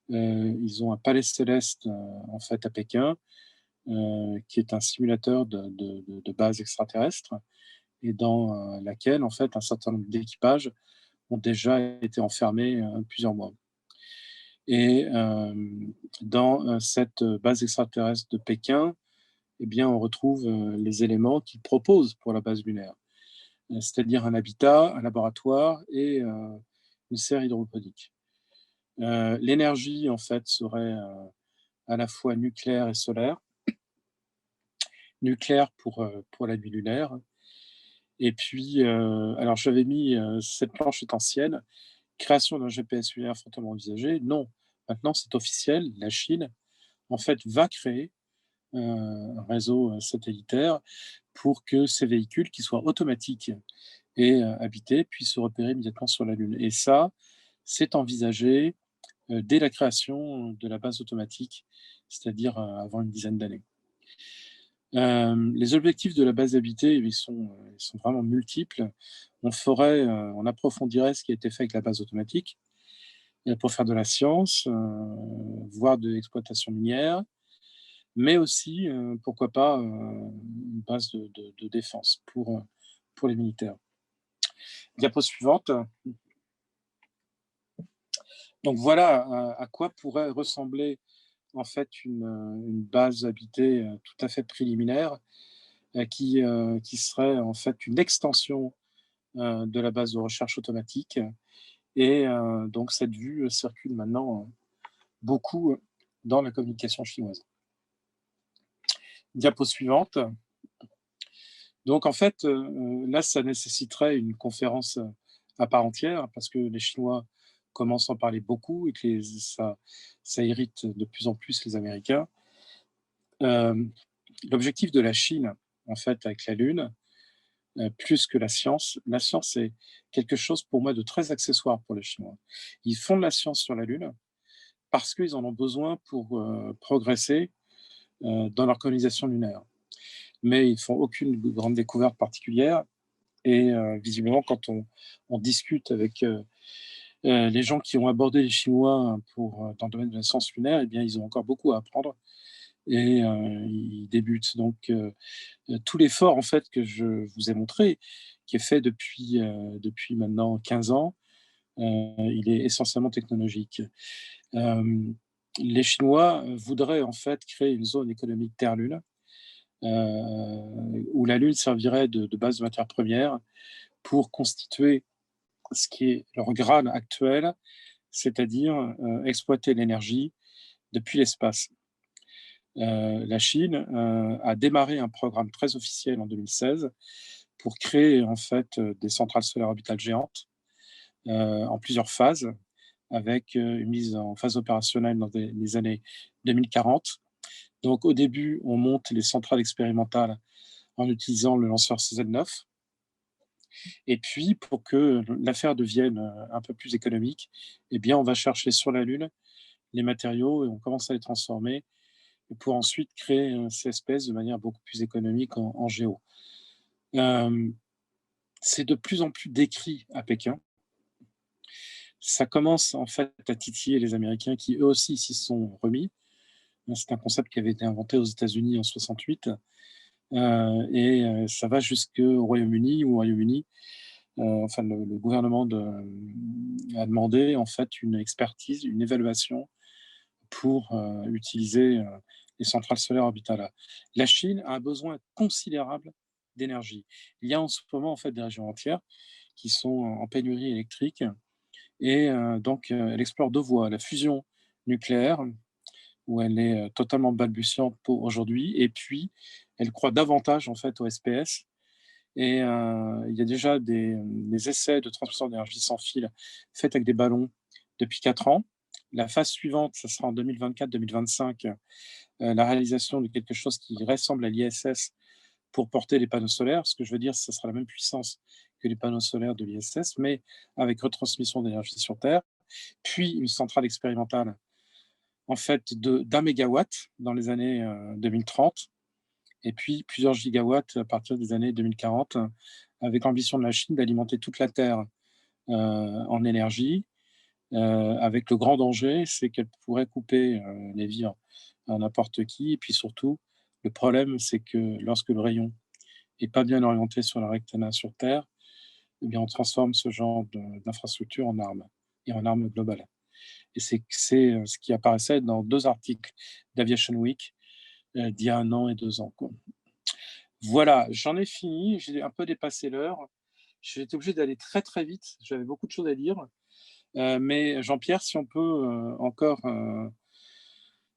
ils ont un palais céleste en fait à Pékin, qui est un simulateur de base extraterrestre, et dans laquelle en fait un certain nombre d'équipages ont déjà été enfermés plusieurs mois. Et dans cette base extraterrestre de Pékin, eh bien, on retrouve les éléments qu'ils proposent pour la base lunaire, c'est-à-dire un habitat, un laboratoire et une serre hydroponique. L'énergie, en fait, serait à la fois nucléaire et solaire. Nucléaire pour la nuit lunaire. Et puis, alors j'avais mis cette planche est ancienne, création d'un GPS lunaire fortement envisagé. Non, maintenant c'est officiel, la Chine, en fait, va créer un réseau satellitaire pour que ces véhicules, qui soient automatiques et habités, puissent se repérer immédiatement sur la Lune. Et ça, c'est envisagé dès la création de la base automatique, c'est-à-dire avant une dizaine d'années. Les objectifs de la base habitée, ils sont vraiment multiples. On approfondirait ce qui a été fait avec la base automatique pour faire de la science, voire de l'exploitation minière, mais aussi, pourquoi pas, une base de défense pour les militaires. Diapo suivante. Donc voilà à quoi pourrait ressembler en fait une base habitée tout à fait préliminaire, qui serait en fait une extension de la base de recherche automatique. Et donc cette vue circule maintenant beaucoup dans la communication chinoise. Diapo suivante. Donc en fait, là, ça nécessiterait une conférence à part entière, parce que les Chinois commencent à en parler beaucoup et que ça irrite de plus en plus les Américains. L'objectif de la Chine, en fait, avec la Lune, plus que la science c'est quelque chose pour moi de très accessoire pour les Chinois. Ils font de la science sur la Lune parce qu'ils en ont besoin pour progresser dans leur colonisation lunaire. Mais ils font aucune grande découverte particulière, et visiblement quand on discute avec les gens qui ont abordé les Chinois dans le domaine de la science lunaire, eh bien ils ont encore beaucoup à apprendre, et ils débutent. Donc tout l'effort en fait que je vous ai montré, qui est fait depuis maintenant 15 ans, il est essentiellement technologique. Les Chinois voudraient en fait créer une zone économique Terre-Lune, où la Lune servirait de base de matières premières pour constituer ce qui est leur Graal actuel, c'est-à-dire exploiter l'énergie depuis l'espace. La Chine a démarré un programme très officiel en 2016 pour créer en fait des centrales solaires orbitales géantes en plusieurs phases, avec une mise en phase opérationnelle dans les années 2040. Donc au début, on monte les centrales expérimentales en utilisant le lanceur CZ9. Et puis, pour que l'affaire devienne un peu plus économique, eh bien, on va chercher sur la Lune les matériaux et on commence à les transformer pour ensuite créer ces espèces de manière beaucoup plus économique en géo. C'est de plus en plus décrit à Pékin. Ça commence en fait à titiller les Américains qui eux aussi s'y sont remis. C'est un concept qui avait été inventé aux États-Unis en 68 et ça va jusqu'au Royaume-Uni. Où au Royaume-Uni, enfin le gouvernement a demandé en fait une expertise, une évaluation pour utiliser les centrales solaires orbitales. La Chine a un besoin considérable d'énergie. Il y a en ce moment en fait des régions entières qui sont en pénurie électrique et donc elle explore deux voies: la fusion nucléaire, où elle est totalement balbutiante pour aujourd'hui, et puis elle croit davantage en fait au SPS. Et il y a déjà des essais de transmission d'énergie sans fil faits avec des ballons depuis 4 ans. La phase suivante, ça sera en 2024-2025, la réalisation de quelque chose qui ressemble à l'ISS pour porter les panneaux solaires. Ce que je veux dire, ce sera la même puissance que les panneaux solaires de l'ISS, mais avec retransmission d'énergie sur Terre. Puis une centrale expérimentale en fait d'1 mégawatt dans les années 2030, et puis plusieurs gigawatts à partir des années 2040, avec l'ambition de la Chine d'alimenter toute la Terre en énergie, avec le grand danger, c'est qu'elle pourrait couper les vivres à n'importe qui. Et puis surtout, le problème, c'est que lorsque le rayon est pas bien orienté sur la rectana sur Terre, eh bien, on transforme ce genre d'infrastructure en arme, et en arme globale. Et c'est ce qui apparaissait dans 2 articles d'Aviation Week d'il y a 1 an et 2 ans, quoi. Voilà, j'en ai fini, j'ai un peu dépassé l'heure. J'ai été obligé d'aller très, très vite, j'avais beaucoup de choses à dire. Mais Jean-Pierre, si on peut encore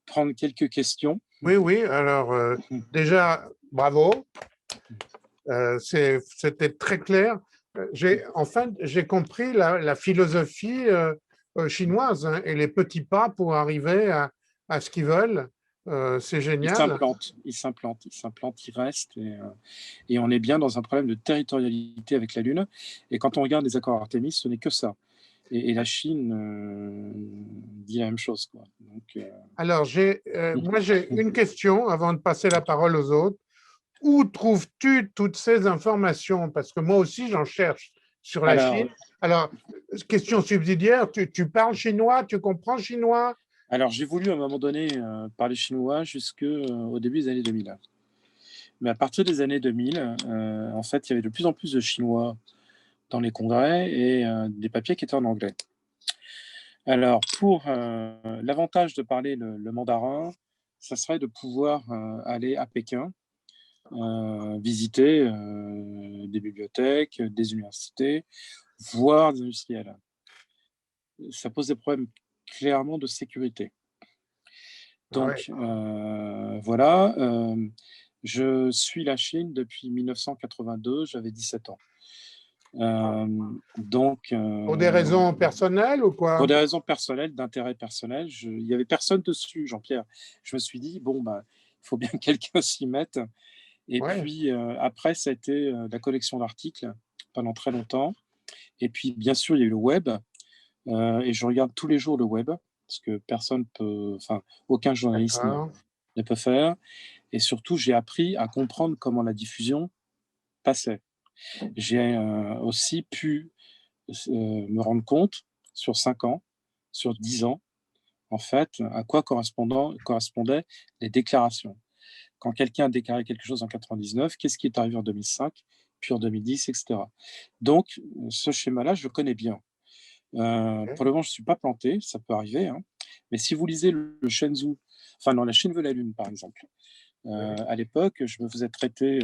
prendre quelques questions. Oui, oui. Alors, déjà, bravo. C'était très clair. J'ai compris la philosophie chinoise, hein, et les petits pas pour arriver à ce qu'ils veulent. C'est Ils génial. s'implantent, ils s'implantent, ils s'implantent, ils restent, et on est bien dans un problème de territorialité avec la Lune. Et quand on regarde les accords Artemis, ce n'est que ça. Et la Chine dit la même chose, quoi. Donc, Alors, moi, j'ai une question avant de passer la parole aux autres. Où trouves-tu toutes ces informations? Parce que moi aussi, j'en cherche sur la alors, Chine. Alors, question subsidiaire, tu parles chinois, tu comprends chinois? alors j'ai voulu à un moment donné parler chinois jusqu'au au début des années 2000. Mais à partir des années 2000, en fait, il y avait de plus en plus de Chinois dans les congrès et des papiers qui étaient en anglais. Alors, pour l'avantage de parler le mandarin, ça serait de pouvoir aller à Pékin, visiter des bibliothèques, des universités, voir des industriels. Ça pose des problèmes clairement de sécurité. Ah ouais. Donc, voilà, je suis la Chine depuis 1982, j'avais 17 ans. Donc, Pour des raisons personnelles ou pour quoi? des raisons personnelles, d'intérêt personnel, il y avait personne dessus, Jean-Pierre. Je me suis dit: «Bon, bah, il faut bien que quelqu'un s'y mette». Et Ouais, puis, après, ça a été, la collection d'articles pendant très longtemps. Et puis, bien sûr, il y a eu le web, et je regarde tous les jours le web, parce que personne peut, enfin, aucun journaliste d'accord. ne peut faire. Et surtout, j'ai appris à comprendre comment la diffusion passait. J'ai, aussi pu me rendre compte sur 5 ans, sur 10 ans, en fait, à quoi correspondaient les déclarations. Quand quelqu'un a déclaré quelque chose en 99, qu'est-ce qui est arrivé en 2005, puis en 2010, et cetera. Donc, ce schéma-là, je le connais bien. Pour le moment, je ne suis pas planté, ça peut arriver, hein, mais si vous lisez le Shenzhou, enfin non, La Chine veut la Lune, par exemple. Oui. À l'époque, je me faisais traiter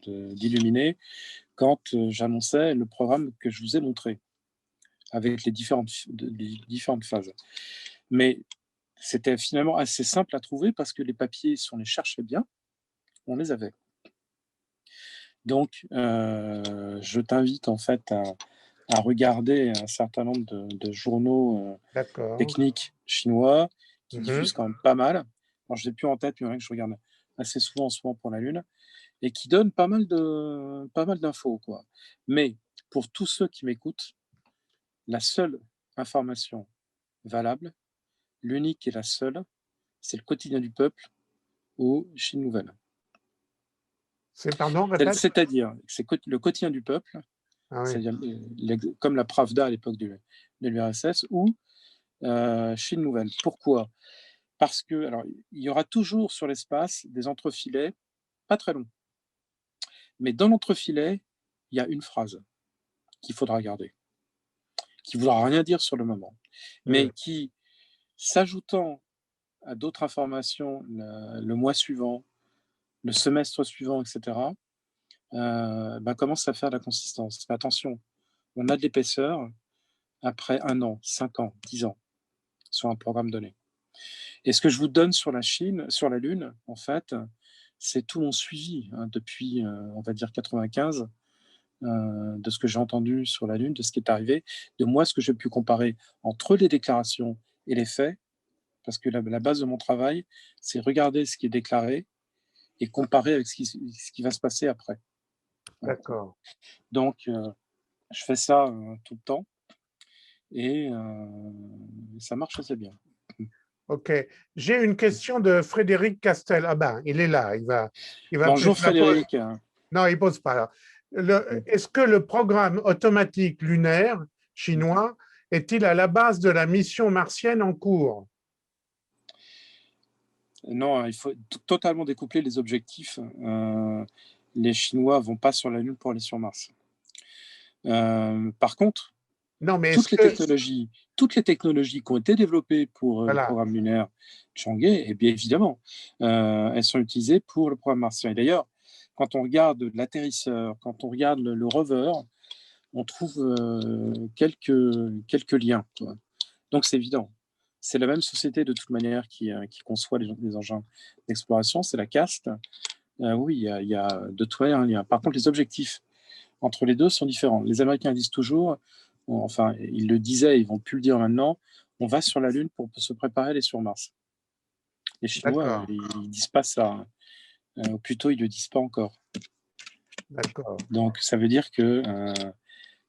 d'illuminé quand j'annonçais le programme que je vous ai montré, avec les différentes phases. Mais c'était finalement assez simple à trouver parce que les papiers, si on les cherchait bien, on les avait. Donc, je t'invite en fait à regarder un certain nombre de journaux D'accord. techniques chinois qui Mhm. diffusent quand même pas mal. Alors, je l'ai plus en tête, mais il y en a que je regarde assez souvent en ce moment pour la Lune, et qui donnent pas mal d'infos, quoi. Mais pour tous ceux qui m'écoutent, la seule information valable, l'unique et la seule, c'est le quotidien du peuple ou Chine Nouvelle. Pardon, répète. C'est-à-dire, c'est le quotidien du peuple Ah oui. c'est-à-dire comme la Pravda à l'époque de l'URSS, ou Chine nouvelle. Pourquoi? Parce que, alors, il y aura toujours sur l'espace des entrefilets, pas très longs, mais dans l'entrefilet, il y a une phrase qu'il faudra garder, qui ne voudra rien dire sur le moment, mais qui, s'ajoutant à d'autres informations le mois suivant, le semestre suivant, etc., commence à faire de la consistance. Mais attention, on a de l'épaisseur après 1 an, 5 ans, 10 ans sur un programme donné. Et ce que je vous donne sur la Chine, sur la Lune, en fait, c'est tout mon suivi depuis, on va dire 95, de ce que j'ai entendu sur la Lune, de ce qui est arrivé, de moi, ce que j'ai pu comparer entre les déclarations et les faits, parce que la base de mon travail, c'est regarder ce qui est déclaré et comparer avec ce qui va se passer après. D'accord. Donc, je fais ça tout le temps et ça marche assez bien. OK. J'ai une question de Frédéric Castel. Ah ben, il est là. Il va Bonjour peut-être la poser. Frédéric. Non, il ne pose pas. Est-ce que le programme automatique lunaire chinois est-il à la base de la mission martienne en cours? Non, il faut totalement découpler les objectifs. Les Chinois vont pas sur la Lune pour aller sur Mars. Par contre, Non, mais est-ce toutes les que. technologies, toutes les technologies qui ont été développées pour le Voilà. programme lunaire Chang'e, eh bien évidemment, elles sont utilisées pour le programme martien. Et d'ailleurs, quand on regarde l'atterrisseur, quand on regarde le rover, on trouve quelques liens, quoi. Donc c'est évident. C'est la même société de toute manière qui conçoit les engins d'exploration, c'est la CAST. Oui, il y a de toute manière un lien. Par contre, les objectifs entre les deux sont différents. Les Américains disent toujours, enfin, ils le disaient, ils vont plus le dire maintenant, on va sur la Lune pour se préparer à aller sur Mars. Les Chinois, D'accord. ils disent pas ça. Ou plutôt, ils le disent pas encore. D'accord. Donc, ça veut dire que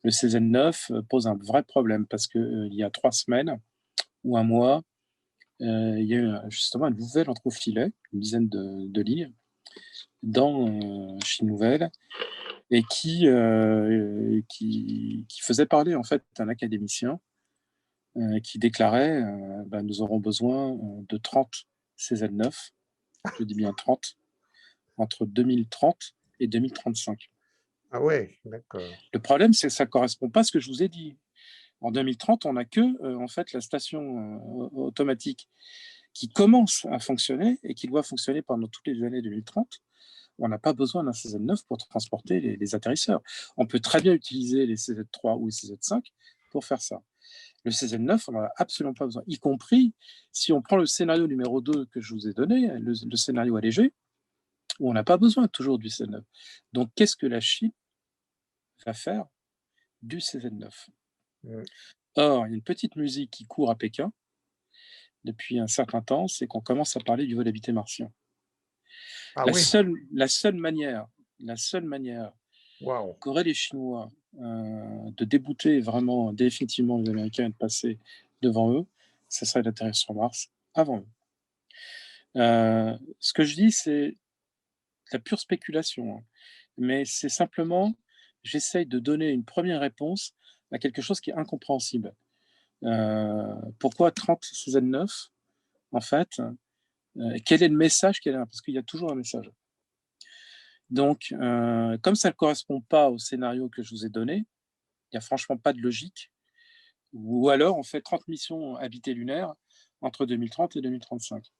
le CZ9 pose un vrai problème parce que il y a 3 semaines ou un mois, il y a eu justement un nouvel entrefilet, une dizaine de lignes, dans Chine Nouvelle, et qui faisait parler en fait un académicien qui déclarait nous aurons besoin de 30 CZ9, je dis bien 30, entre 2030 et 2035. Ah ouais, d'accord. Le problème, c'est que ça ne correspond pas à ce que je vous ai dit. En 2030, on n'a que en fait la station automatique qui commence à fonctionner et qui doit fonctionner pendant toutes les années 2030. On n'a pas besoin d'un CZ9 pour transporter les atterrisseurs. On peut très bien utiliser les CZ3 ou les CZ5 pour faire ça. Le CZ9, on n'en a absolument pas besoin, y compris si on prend le scénario numéro 2 que je vous ai donné, le scénario allégé, où on n'a pas besoin toujours du CZ9. Donc, qu'est-ce que la Chine va faire du CZ9? Or, il y a une petite musique qui court à Pékin depuis un certain temps, c'est qu'on commence à parler du vol habité martien. Ah La oui, seule manière waouh. qu'auraient les Chinois de débouter vraiment définitivement les Américains et de passer devant eux, ce serait d'atterrir sur Mars avant eux. Ce que je dis, c'est la pure spéculation, hein, mais c'est simplement, j'essaye de donner une première réponse à quelque chose qui est incompréhensible. Pourquoi 30 CZ9 en fait? Quel est le message qu'il y a derrière? Parce qu'il y a toujours un message. Donc, comme ça ne correspond pas au scénario que je vous ai donné, il n'y a franchement pas de logique. Ou alors, on fait 30 missions habitées lunaires entre 2030 et 2035. Là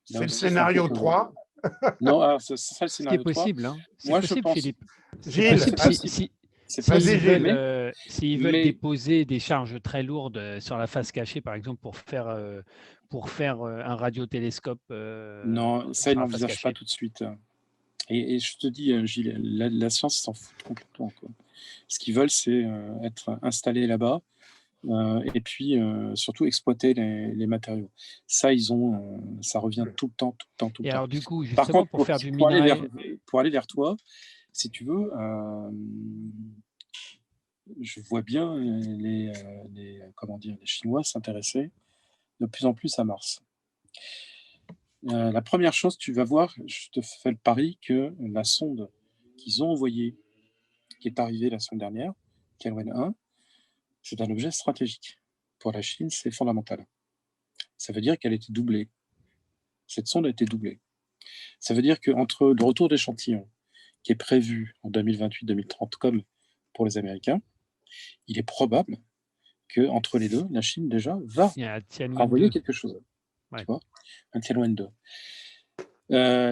C'est le aussi, c'est un peu scénario 3. non, alors, ce serait le Ce qui est scénario 3. possible, hein. C'est Moi, je possible, pense. Philippe. C'est Gilles, possible C'est possible. C'est Vas-y, s'ils possible. Gilles. veulent, s'ils veulent mais déposer des charges très lourdes sur la face cachée, par exemple, pour faire un radiotélescope non, ça, ils sur la face n'envisagent pas cachée. tout de suite. Et je te dis, Gilles, la science s'en fout complètement, quoi. Ce qu'ils veulent, c'est être installés là-bas et puis surtout exploiter les matériaux. Ça, ça revient tout le temps, tout le temps, tout le Et temps. alors, du coup, Par justement, contre, pour faire du pour minerai, aller vers toi, si tu veux, je vois bien comment dire, les Chinois s'intéresser de plus en plus à Mars. La première chose, tu vas voir, je te fais le pari que la sonde qu'ils ont envoyée qui est arrivé la semaine dernière, Tianwen 1, c'est un objet stratégique. Pour la Chine, c'est fondamental. Ça veut dire qu'elle a été doublée. Cette sonde a été doublée. Ça veut dire qu'entre le retour d'échantillons, qui est prévu en 2028-2030 comme pour les Américains, il est probable qu'entre les deux, la Chine déjà va Il y a un Tianwen envoyer 2. quelque chose. Ouais. Tu vois, un Tianwen 2.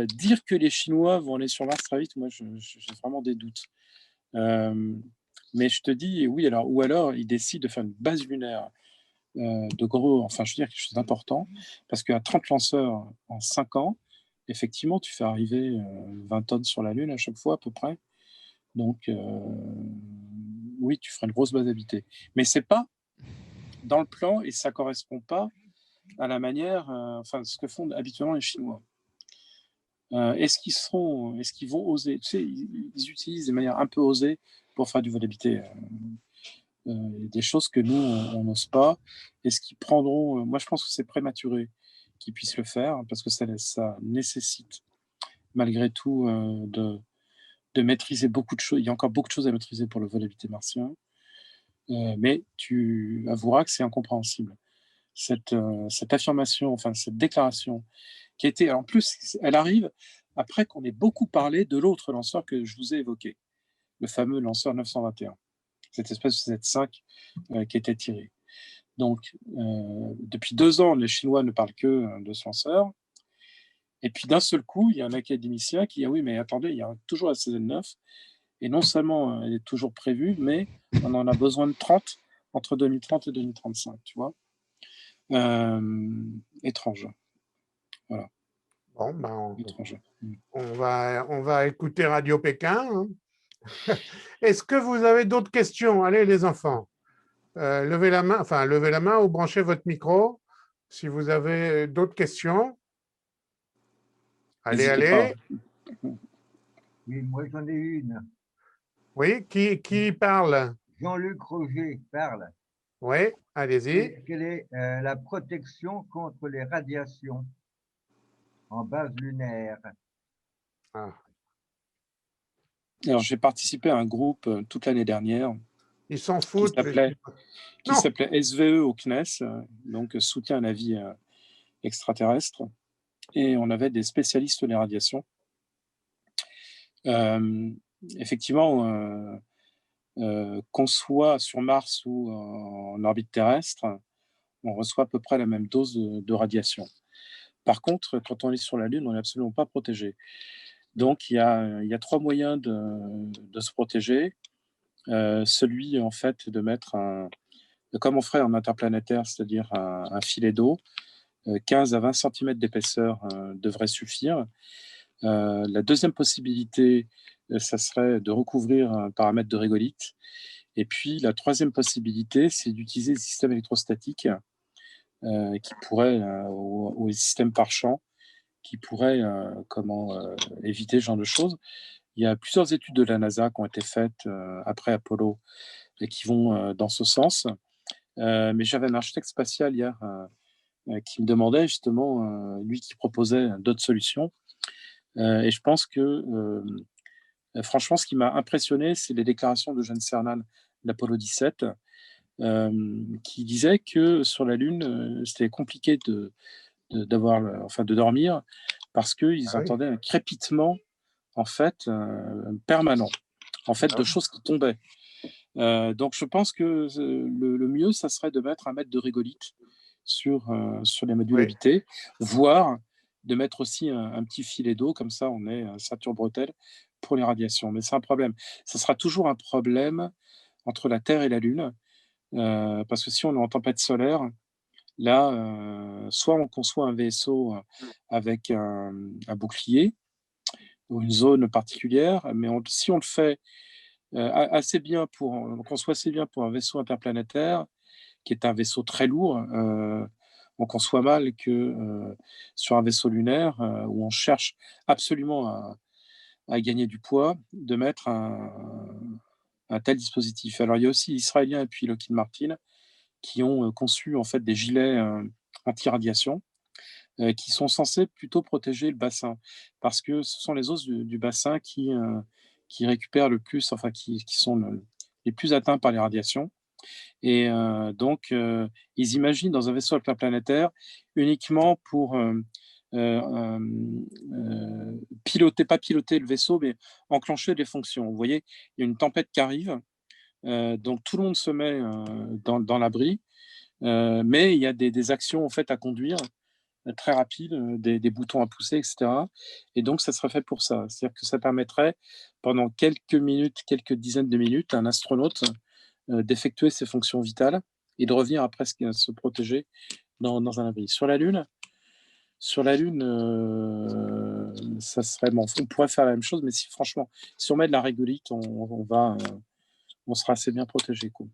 Dire que les Chinois vont aller sur Mars très vite, moi j'ai vraiment des doutes. Mais je te dis, oui, alors, ou alors ils décident de faire une base lunaire de gros, enfin je veux dire quelque chose d'important, parce qu'à 30 lanceurs en 5 ans, effectivement, tu fais arriver 20 tonnes sur la Lune à chaque fois à peu près. Donc, oui, tu feras une grosse base habitée. Mais c'est pas dans le plan et ça correspond pas à la manière, enfin, ce que font habituellement les Chinois. Est-ce qu'ils vont oser? Tu sais, ils utilisent des manières un peu osées pour faire du vol habité. Des choses que nous, on n'ose pas. Est-ce qu'ils prendront? Moi, je pense que c'est prématuré qu'ils puissent le faire parce que ça nécessite malgré tout de maîtriser beaucoup de choses. Il y a encore beaucoup de choses à maîtriser pour le vol habité martien. Mais tu avoueras que c'est incompréhensible. Cette affirmation, enfin cette déclaration qui a été, en plus, elle arrive après qu'on ait beaucoup parlé de l'autre lanceur que je vous ai évoqué, le fameux lanceur 921, cette espèce de Z5 qui était tiré. Donc, depuis 2 ans, les Chinois ne parlent que de ce lanceur. Et puis d'un seul coup, il y a un académicien qui dit ah oui, mais attendez, il y a toujours la CZ9. Et non seulement elle est toujours prévue, mais on en a besoin de 30 entre 2030 et 2035, tu vois. Étrange. Voilà. Bon, ben, Étrange. on va écouter Radio Pékin. Hein. Est-ce que vous avez d'autres questions? Allez, les enfants, levez la main ou branchez votre micro si vous avez d'autres questions. Allez, N'hésitez allez. pas. Oui, moi j'en ai une. Oui, qui parle? Jean-Luc Roger parle. Oui, allez-y. Quelle est la protection contre les radiations en base lunaire? Ah, Alors, j'ai participé à un groupe toute l'année dernière ils s'en qui foutent. Non. s'appelait SVE au CNES, donc soutien à la vie extraterrestre. Et on avait des spécialistes des radiations. Effectivement, qu'on soit sur Mars ou en orbite terrestre, on reçoit à peu près la même dose de radiation. Par contre, quand on est sur la Lune, on n'est absolument pas protégé. Donc, il y a 3 moyens de se protéger. Celui, en fait, de mettre comme on ferait en interplanétaire, c'est-à-dire un filet d'eau, 15 à 20 cm d'épaisseur devrait suffire. La deuxième possibilité, ça serait de recouvrir un paramètre de régolithe. Et puis, la troisième possibilité, c'est d'utiliser des systèmes électrostatiques qui pourraient, ou des systèmes par champ, qui pourraient éviter ce genre de choses. Il y a plusieurs études de la NASA qui ont été faites après Apollo et qui vont dans ce sens. Mais j'avais un architecte spatial hier qui me demandait justement, lui qui proposait d'autres solutions. Et je pense que, franchement, ce qui m'a impressionné, c'est les déclarations de Gene Cernan d'Apollo 17, qui disait que sur la Lune, c'était compliqué de dormir parce qu'ils Ah oui. entendaient un crépitement en fait permanent, en fait, de choses qui tombaient. Donc je pense que le mieux, ça serait de mettre un mètre de régolithe sur les modules Oui. habités, voire de mettre aussi un petit filet d'eau, comme ça on est ceinture bretelle pour les radiations. Mais c'est un problème. Ça sera toujours un problème entre la Terre et la Lune, parce que si on est en tempête solaire, là, soit on conçoit un vaisseau avec un bouclier ou une zone particulière, mais si on le fait assez bien on conçoit assez bien pour un vaisseau interplanétaire, qui est un vaisseau très lourd, on conçoit mal que sur un vaisseau lunaire, où on cherche absolument à gagner du poids, de mettre un tel dispositif. Alors il y a aussi Israéliens et puis Lockheed Martin qui ont conçu en fait des gilets anti-radiation qui sont censés plutôt protéger le bassin parce que ce sont les os du bassin qui qui récupèrent le plus, enfin qui sont les plus atteints par les radiations. Et donc, ils imaginent dans un vaisseau interplanétaire uniquement pour piloter, pas piloter le vaisseau, mais enclencher des fonctions. Vous voyez, il y a une tempête qui arrive, donc tout le monde se met dans l'abri, mais il y a des actions en fait à conduire très rapides, des boutons à pousser, etc. Et donc, ça serait fait pour ça. C'est-à-dire que ça permettrait, pendant quelques minutes, quelques dizaines de minutes, à un astronaute d'effectuer ses fonctions vitales et de revenir après se protéger dans un abri. Sur la Lune, ça serait bon. On pourrait faire la même chose, mais si franchement, si on met de la régolite, on sera assez bien protégé, quoi.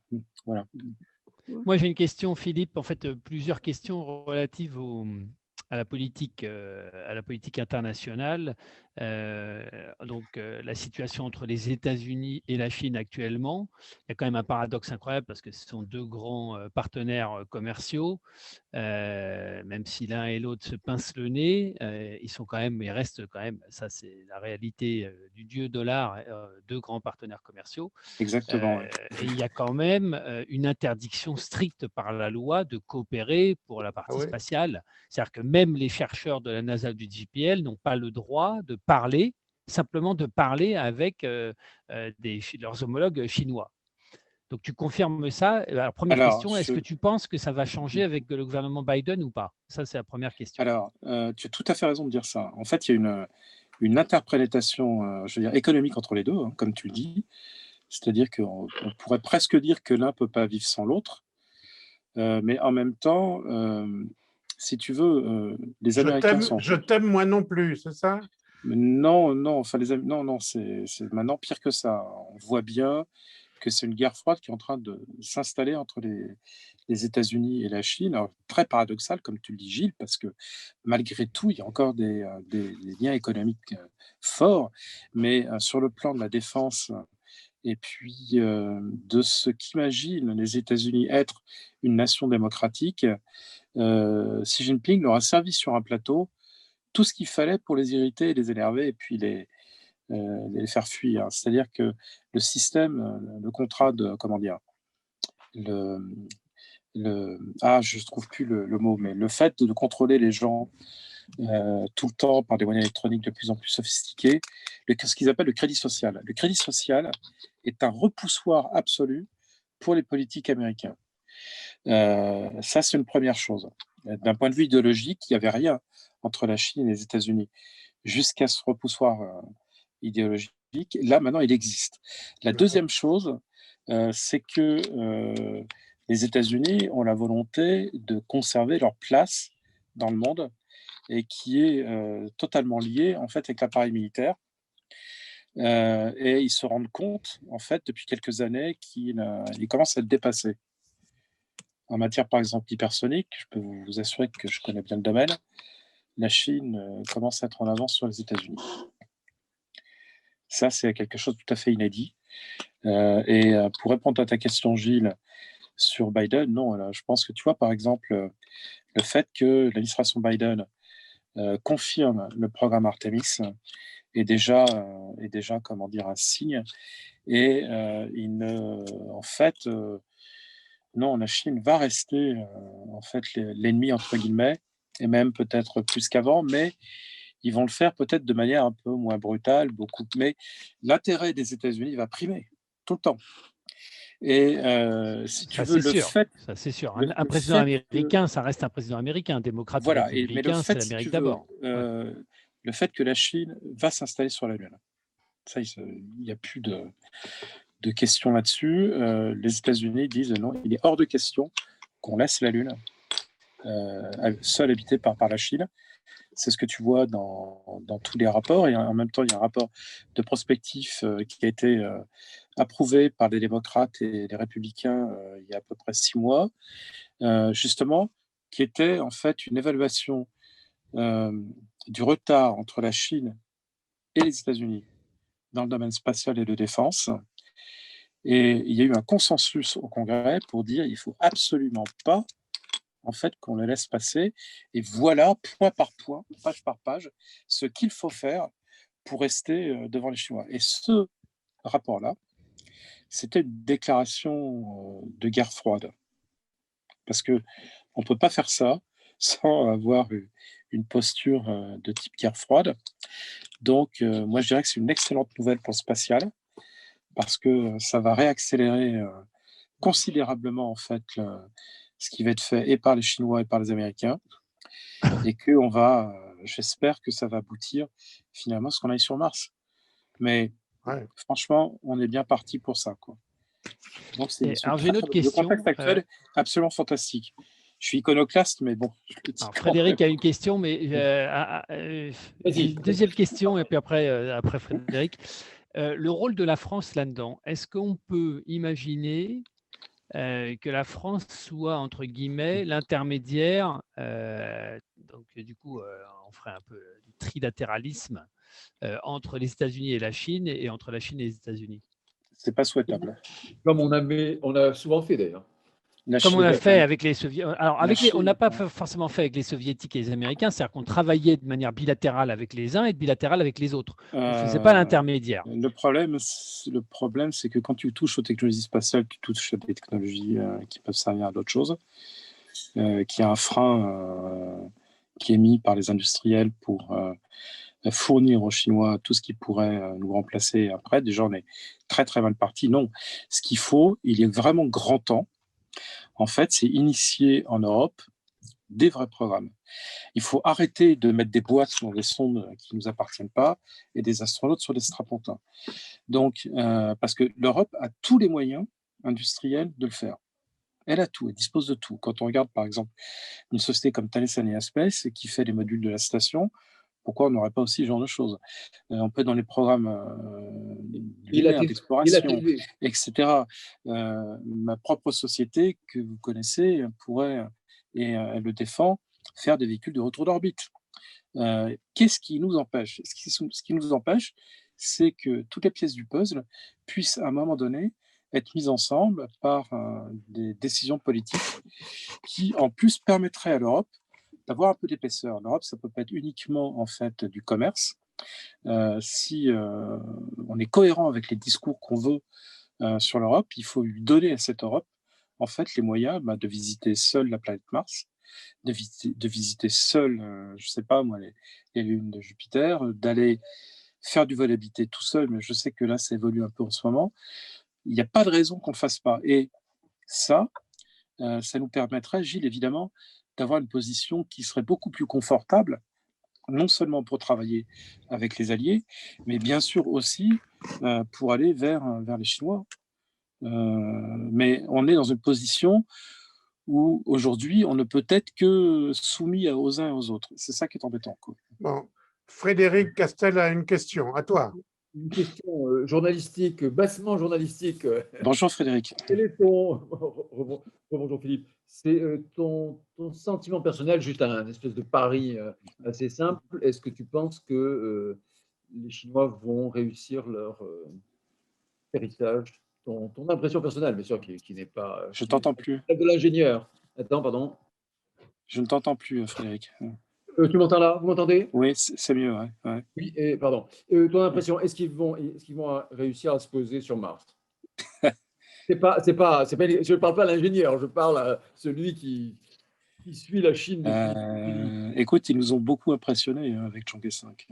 Voilà. Moi, j'ai une question, Philippe. En fait, plusieurs questions relatives à la politique internationale. La situation entre les États-Unis et la Chine actuellement, il y a quand même un paradoxe incroyable parce que ce sont deux grands partenaires commerciaux. Même si l'un et l'autre se pincent le nez, ils restent quand même, ça c'est la réalité du dieu dollar, deux grands partenaires commerciaux. Exactement. Ouais. Et il y a quand même une interdiction stricte par la loi de coopérer pour la partie spatiale. C'est-à-dire que même les chercheurs de la NASA ou du JPL n'ont pas le droit de parler, simplement de parler avec leurs homologues chinois. Donc, tu confirmes ça. Alors, première question, est-ce que tu penses que ça va changer avec le gouvernement Biden ou pas? Ça, c'est la première question. Alors, tu as tout à fait raison de dire ça. En fait, il y a une interprétation, je veux dire, économique entre les deux, hein, comme tu le dis. C'est-à-dire qu'on pourrait presque dire que l'un ne peut pas vivre sans l'autre. Mais en même temps, si tu veux, les Américains sont... Je t'aime moi non plus, c'est ça? Non, enfin non, c'est maintenant pire que ça. On voit bien que c'est une guerre froide qui est en train de s'installer entre les États-Unis et la Chine. Alors, très paradoxal, comme tu le dis, Gilles, parce que malgré tout, il y a encore des liens économiques forts, mais sur le plan de la défense et puis de ce qu'imaginent les États-Unis être une nation démocratique, Xi Jinping leur a servi sur un plateau tout ce qu'il fallait pour les irriter, les énerver et puis les faire fuir. C'est-à-dire que le système, le contrat de, comment dire, je ne trouve plus le mot, mais le fait de contrôler les gens tout le temps par des moyens électroniques de plus en plus sophistiqués, ce qu'ils appellent le crédit social. Le crédit social est un repoussoir absolu pour les politiques américains. Ça, c'est une première chose. D'un point de vue idéologique, il n'y avait rien entre la Chine et les États-Unis jusqu'à ce repoussoir idéologique. Là, maintenant, il existe. La deuxième chose, c'est que les États-Unis ont la volonté de conserver leur place dans le monde et qui est totalement liée en fait avec l'appareil militaire. Et ils se rendent compte, en fait, depuis quelques années, qu'ils commencent à être dépassés. En matière, par exemple, hypersonique, je peux vous assurer que je connais bien le domaine, la Chine commence à être en avance sur les États-Unis. Ça, c'est quelque chose de tout à fait inédit. Et pour répondre à ta question, Gilles, sur Biden, non, là, je pense que tu vois, par exemple, le fait que l'administration Biden confirme le programme Artemis est déjà, comment dire, un signe. Et en fait, non, la Chine va rester en fait l'ennemi entre guillemets, et même peut-être plus qu'avant, mais ils vont le faire peut-être de manière un peu moins brutale, beaucoup. Mais l'intérêt des États-Unis va primer tout le temps. Et si tu veux, ça c'est sûr. Un président américain, ça reste un président américain, démocrate ou voilà, républicain, mais le fait, c'est si l'Amérique tu veux, d'abord. le fait que la Chine va s'installer sur la Lune, ça, il n'y a plus de questions là-dessus. Les États-Unis disent non, il est hors de question qu'on laisse la Lune seule habitée par la Chine. C'est ce que tu vois dans tous les rapports. Et en même temps, il y a un rapport de prospectif qui a été approuvé par les démocrates et les républicains il y a à peu près 6 mois, justement, qui était en fait une évaluation du retard entre la Chine et les États-Unis dans le domaine spatial et de défense. Et il y a eu un consensus au Congrès pour dire il ne faut absolument pas en fait, qu'on le laisse passer. Et voilà, point par point, page par page, ce qu'il faut faire pour rester devant les Chinois. Et ce rapport-là, c'était une déclaration de guerre froide. Parce qu'on ne peut pas faire ça sans avoir une posture de type guerre froide. Donc, moi, je dirais que c'est une excellente nouvelle pour le spatial, parce que ça va réaccélérer considérablement, en fait, ce qui va être fait et par les Chinois et par les Américains, et qu'on va, j'espère que ça va aboutir finalement à ce qu'on aille sur Mars. Mais franchement, on est bien parti pour ça, quoi. Donc, alors, j'ai une autre question. Le contexte actuel est absolument fantastique. Je suis iconoclaste, mais bon. Alors, Frédéric a une question, mais deuxième question, et puis après Frédéric. Le rôle de la France là-dedans, est-ce qu'on peut imaginer que la France soit, entre guillemets, l'intermédiaire, donc du coup, on ferait un peu du trilatéralisme entre les États-Unis et la Chine, et entre la Chine et les États-Unis? C'est pas souhaitable. Comme on a souvent fait d'ailleurs. Comme on a fait avec les Soviétiques. Alors, on n'a pas forcément fait avec les Soviétiques et les Américains, c'est-à-dire qu'on travaillait de manière bilatérale avec les uns et bilatérale avec les autres. On ne faisait pas l'intermédiaire. Le problème, c'est que quand tu touches aux technologies spatiales, tu touches à des technologies qui peuvent servir à d'autres choses, qu'il y a un frein qui est mis par les industriels pour fournir aux Chinois tout ce qui pourrait nous remplacer après. Déjà, on est très, très mal parti. Non, ce qu'il faut, il est vraiment grand temps, en fait, c'est initier en Europe des vrais programmes. Il faut arrêter de mettre des boîtes dans des sondes qui ne nous appartiennent pas et des astronautes sur des strapontins. Donc, parce que l'Europe a tous les moyens industriels de le faire. Elle a tout, elle dispose de tout. Quand on regarde, par exemple, une société comme Thales Alenia Space qui fait les modules de la station, pourquoi on n'aurait pas aussi ce genre de choses? On peut être dans les programmes d'exploration, etc. Ma propre société que vous connaissez pourrait, et elle le défend, faire des véhicules de retour d'orbite. Qu'est-ce qui nous empêche? Ce qui nous empêche, c'est que toutes les pièces du puzzle puissent à un moment donné être mises ensemble par des décisions politiques qui, en plus, permettraient à l'Europe d'avoir un peu d'épaisseur. L'Europe, ça peut pas être uniquement en fait du commerce. Si on est cohérent avec les discours qu'on veut sur l'Europe, il faut lui donner à cette Europe en fait les moyens de visiter seule la planète Mars, de visiter seule, je sais pas moi, les lunes de Jupiter, d'aller faire du vol habité tout seul, mais je sais que là, ça évolue un peu en ce moment. Il n'y a pas de raison qu'on ne le fasse pas. Et ça nous permettrait, Gilles, évidemment, d'avoir une position qui serait beaucoup plus confortable, non seulement pour travailler avec les alliés, mais bien sûr aussi pour aller vers les Chinois. Mais on est dans une position où aujourd'hui, on ne peut être que soumis aux uns et aux autres. C'est ça qui est embêtant, quoi. Bon, Frédéric Castel a une question. À toi. Une question journalistique, bassement journalistique. Bonjour Frédéric. Quel est ton… Bonjour Philippe. C'est ton sentiment personnel, juste un espèce de pari assez simple. Est-ce que tu penses que les Chinois vont réussir leur héritage? Ton impression personnelle, bien sûr, qui n'est pas… Je ne t'entends plus. De l'ingénieur. Attends, pardon. Je ne t'entends plus, Frédéric. Tu m'entends là? Vous m'entendez? Oui, c'est mieux, ouais. Oui, pardon. Ton impression, est-ce qu'ils vont réussir à se poser sur Mars? Je ne parle pas à l'ingénieur, je parle à celui qui suit la Chine depuis… Écoute, ils nous ont beaucoup impressionnés avec Chang'e 5.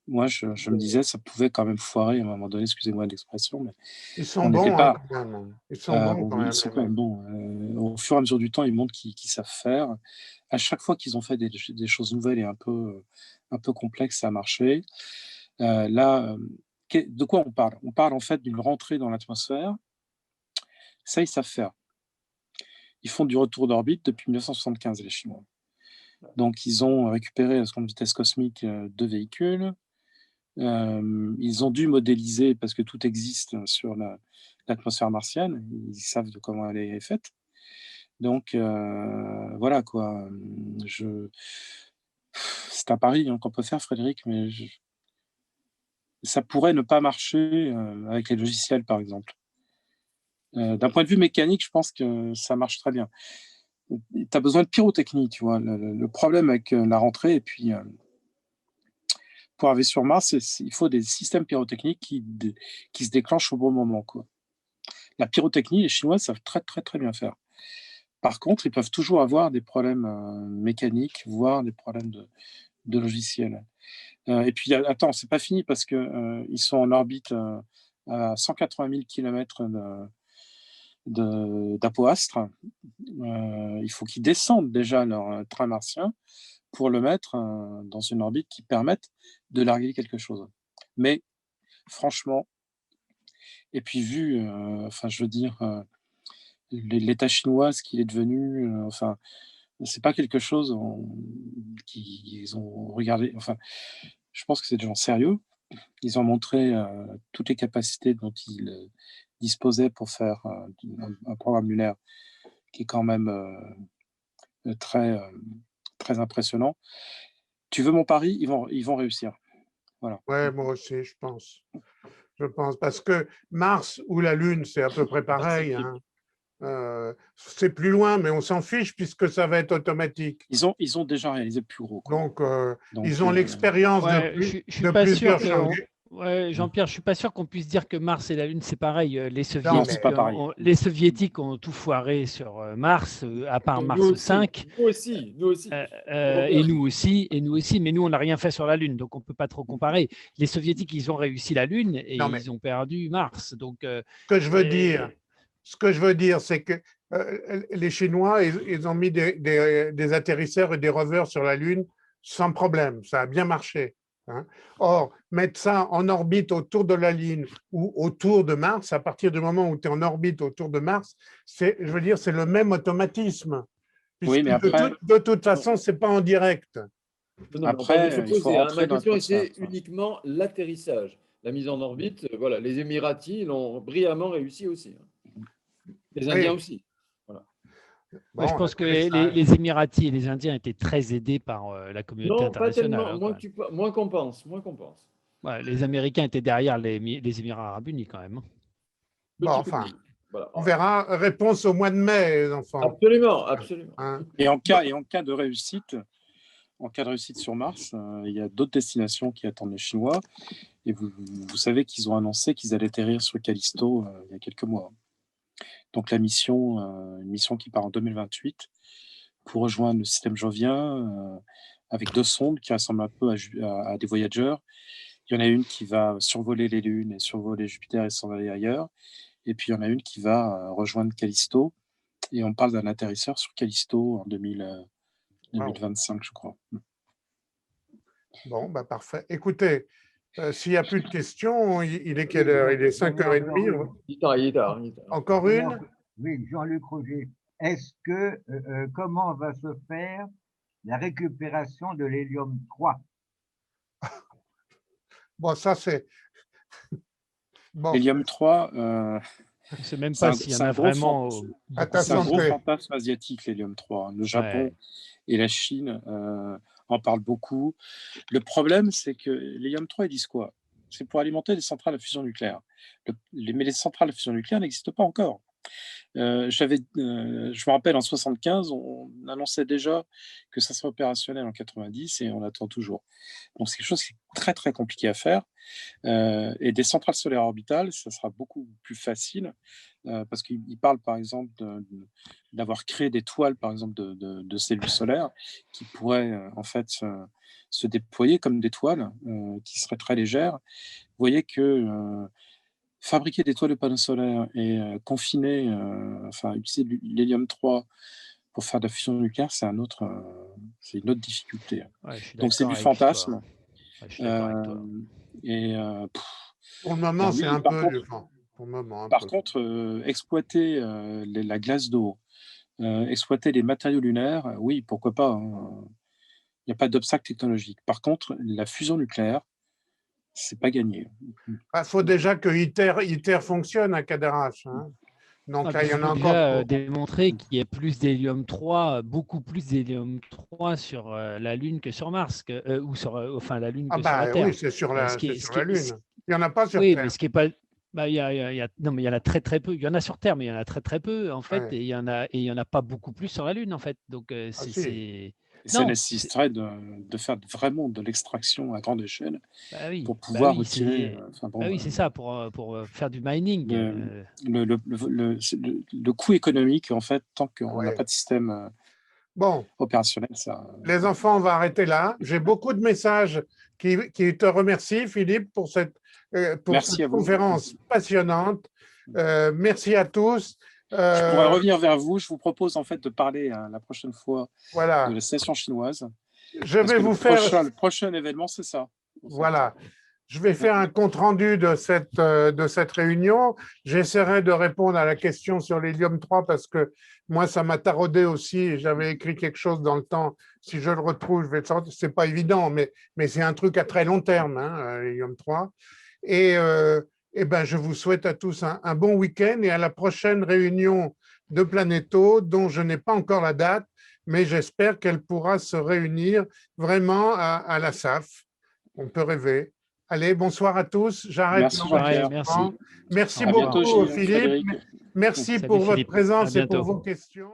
Moi, je me disais, ça pouvait quand même foirer à un moment donné, excusez-moi l'expression, mais ils sont bons, pas… quand même. Ils sont bons quand même. Ils sont quand même bons. Au fur et à mesure du temps, ils montrent qu'ils savent faire. À chaque fois qu'ils ont fait des choses nouvelles et un peu complexes, ça a marché. Là, de quoi on parle? On parle en fait d'une rentrée dans l'atmosphère. Ça, ils savent faire. Ils font du retour d'orbite depuis 1975, les Chinois. Donc, ils ont récupéré à ce qu'on de vitesse cosmique 2 véhicules. Ils ont dû modéliser, parce que tout existe sur l'atmosphère martienne, ils savent de comment elle est faite. Donc, voilà quoi. C'est un pari qu'on peut faire, Frédéric, mais ça pourrait ne pas marcher avec les logiciels, par exemple. D'un point de vue mécanique, je pense que ça marche très bien. Tu as besoin de pyrotechnie, tu vois. Le problème avec la rentrée, et puis pour arriver sur Mars, il faut des systèmes pyrotechniques qui se déclenchent au bon moment, quoi. La pyrotechnie, les Chinois savent très, très, très bien faire. Par contre, ils peuvent toujours avoir des problèmes mécaniques, voire des problèmes de logiciel. Et puis, attends, c'est pas fini parce qu'ils sont en orbite à 180 000 km d'Apoastre. Il faut qu'ils descendent déjà leur train martien pour le mettre dans une orbite qui permette de larguer quelque chose. Mais franchement, et puis vu, enfin, je veux dire, l'État chinois, ce qu'il est devenu, enfin, c'est pas quelque chose qu'ils ont regardé. Enfin, je pense que c'est des gens sérieux. Ils ont montré toutes les capacités dont ils disposaient pour faire un programme lunaire qui est quand même très, très impressionnant. Tu veux mon pari? Ils vont réussir. Voilà. Ouais, moi aussi, je pense. Je pense, parce que Mars ou la Lune, c'est à peu près pareil. Hein. C'est plus loin, mais on s'en fiche puisque ça va être automatique. Ils ont déjà réalisé plus gros, quoi. Donc, ils ont l'expérience de plusieurs changements. Ouais, Jean-Pierre, je ne suis pas sûr qu'on puisse dire que Mars et la Lune, c'est pareil. Les Soviétiques ont tout foiré sur Mars, à part Mars 5. Nous aussi. Et nous aussi, mais nous, on n'a rien fait sur la Lune, donc on ne peut pas trop comparer. Les Soviétiques, ils ont réussi la Lune et ils ont perdu Mars. Donc, ce que je veux dire, c'est que les Chinois, ils ont mis des atterrisseurs et des rovers sur la Lune sans problème. Ça a bien marché. Hein. Or, mettre ça en orbite autour de la Lune ou autour de Mars, à partir du moment où tu es en orbite autour de Mars, c'est le même automatisme. Oui, mais après, de toute façon, ce n'est pas en direct. Après, il faut rentrer ma dans question, le c'est uniquement l'atterrissage. La mise en orbite, voilà, les Émiratis l'ont brillamment réussi aussi. Les Indiens aussi. Voilà. Bon, je pense que les Émiratis et les Indiens étaient très aidés par la communauté internationale. Pas tellement, moins qu'on pense. Ouais, les Américains étaient derrière les Émirats arabes unis quand même. Bon, enfin, voilà. On verra. Réponse au mois de mai, les enfants. Absolument. Hein. Et en cas de réussite, sur Mars, il y a d'autres destinations qui attendent les Chinois. Et vous savez qu'ils ont annoncé qu'ils allaient atterrir sur Callisto il y a quelques mois. Donc la mission, une mission qui part en 2028 pour rejoindre le système jovien avec 2 sondes qui ressemblent un peu à des voyageurs. Il y en a une qui va survoler les lunes et survoler Jupiter et s'en aller ailleurs. Et puis il y en a une qui va rejoindre Callisto. Et on parle d'un atterrisseur sur Callisto en 2025, je crois. Bon, bah parfait. Écoutez, s'il n'y a plus de questions, il est quelle heure? Il est 5h30. Il est tard. Encore une? Oui, Jean-Luc Roger. Est-ce que, comment va se faire la récupération de l'hélium 3? Bon, ça c'est... Bon. L'hélium 3, je ne sais même pas s'il y en a vraiment. C'est un gros fantasme asiatique, l'hélium 3. Le Japon et la Chine en parlent beaucoup. Le problème, c'est que l'hélium 3, ils disent quoi? C'est pour alimenter des centrales à fusion nucléaire. Mais les centrales à fusion nucléaire n'existent pas encore. Je me rappelle, en 75, on annonçait déjà que ça serait opérationnel en 90 et on attend toujours. Donc, c'est quelque chose qui est très, très compliqué à faire. Et des centrales solaires orbitales, ça sera beaucoup plus facile parce qu'ils parlent, par exemple, d'avoir créé des toiles, par exemple, de cellules solaires qui pourraient, en fait, se déployer comme des toiles qui seraient très légères. Vous voyez que fabriquer des toiles de panneaux solaires et confiner, utiliser l'hélium 3 pour faire de la fusion nucléaire, c'est une autre difficulté. Ouais, donc c'est du fantasme. Ouais, je suis d'accord avec toi. Pour le moment, c'est un peu du vent. Par contre, exploiter la glace d'eau, exploiter les matériaux lunaires, oui, pourquoi pas. Hein. Il n'y a pas d'obstacle technologique. Par contre, la fusion nucléaire, c'est pas gagné. Il faut déjà que ITER fonctionne à Cadarache. Hein. Donc là, il y en a encore. Démontrer qu'il y a plus d'hélium 3, beaucoup plus d'hélium 3 sur la Lune que sur Mars, ou sur la Lune que sur la Terre. Oui, c'est sur la Lune. Il n'y en a pas sur Terre. Oui, mais ce qui est pas. Il y en a très très peu. Il y en a sur Terre, mais il y en a très très peu en fait, et il y en a pas beaucoup plus sur la Lune en fait. Donc Et ça Non, nécessiterait de faire vraiment de l'extraction à grande échelle bah oui, pour bah pouvoir oui, retirer. bah oui, c'est ça, pour faire du mining. Le coût économique, en fait, tant qu'on n'a Ouais. pas de système Bon, opérationnel, ça. les enfants, on va arrêter là. J'ai beaucoup de messages qui te remercient, Philippe, pour Merci cette à vous. conférence passionnante. Merci à tous. Je pourrais revenir vers vous. Je vous propose en fait de parler la prochaine fois Voilà. de la station chinoise. Je Parce vais que vous faire. le prochain événement, c'est ça. Voilà. Je vais faire un compte-rendu de cette réunion. J'essaierai de répondre à la question sur l'hélium 3 parce que moi, ça m'a taraudé aussi. J'avais écrit quelque chose dans le temps. Si je le retrouve, je vais le sortir. Ce n'est pas évident, mais c'est un truc à très long terme, hein, l'hélium 3. Et ben, je vous souhaite à tous un bon week-end et à la prochaine réunion de Planéto, dont je n'ai pas encore la date, mais j'espère qu'elle pourra se réunir vraiment à la SAF. On peut rêver. Allez, bonsoir à tous. J'arrête Merci l'enregistrement. Merci. Merci Au revoir. beaucoup, À bientôt, Philippe. Frédéric. Merci Salut, pour votre Philippe. À présence et pour bientôt. vos questions.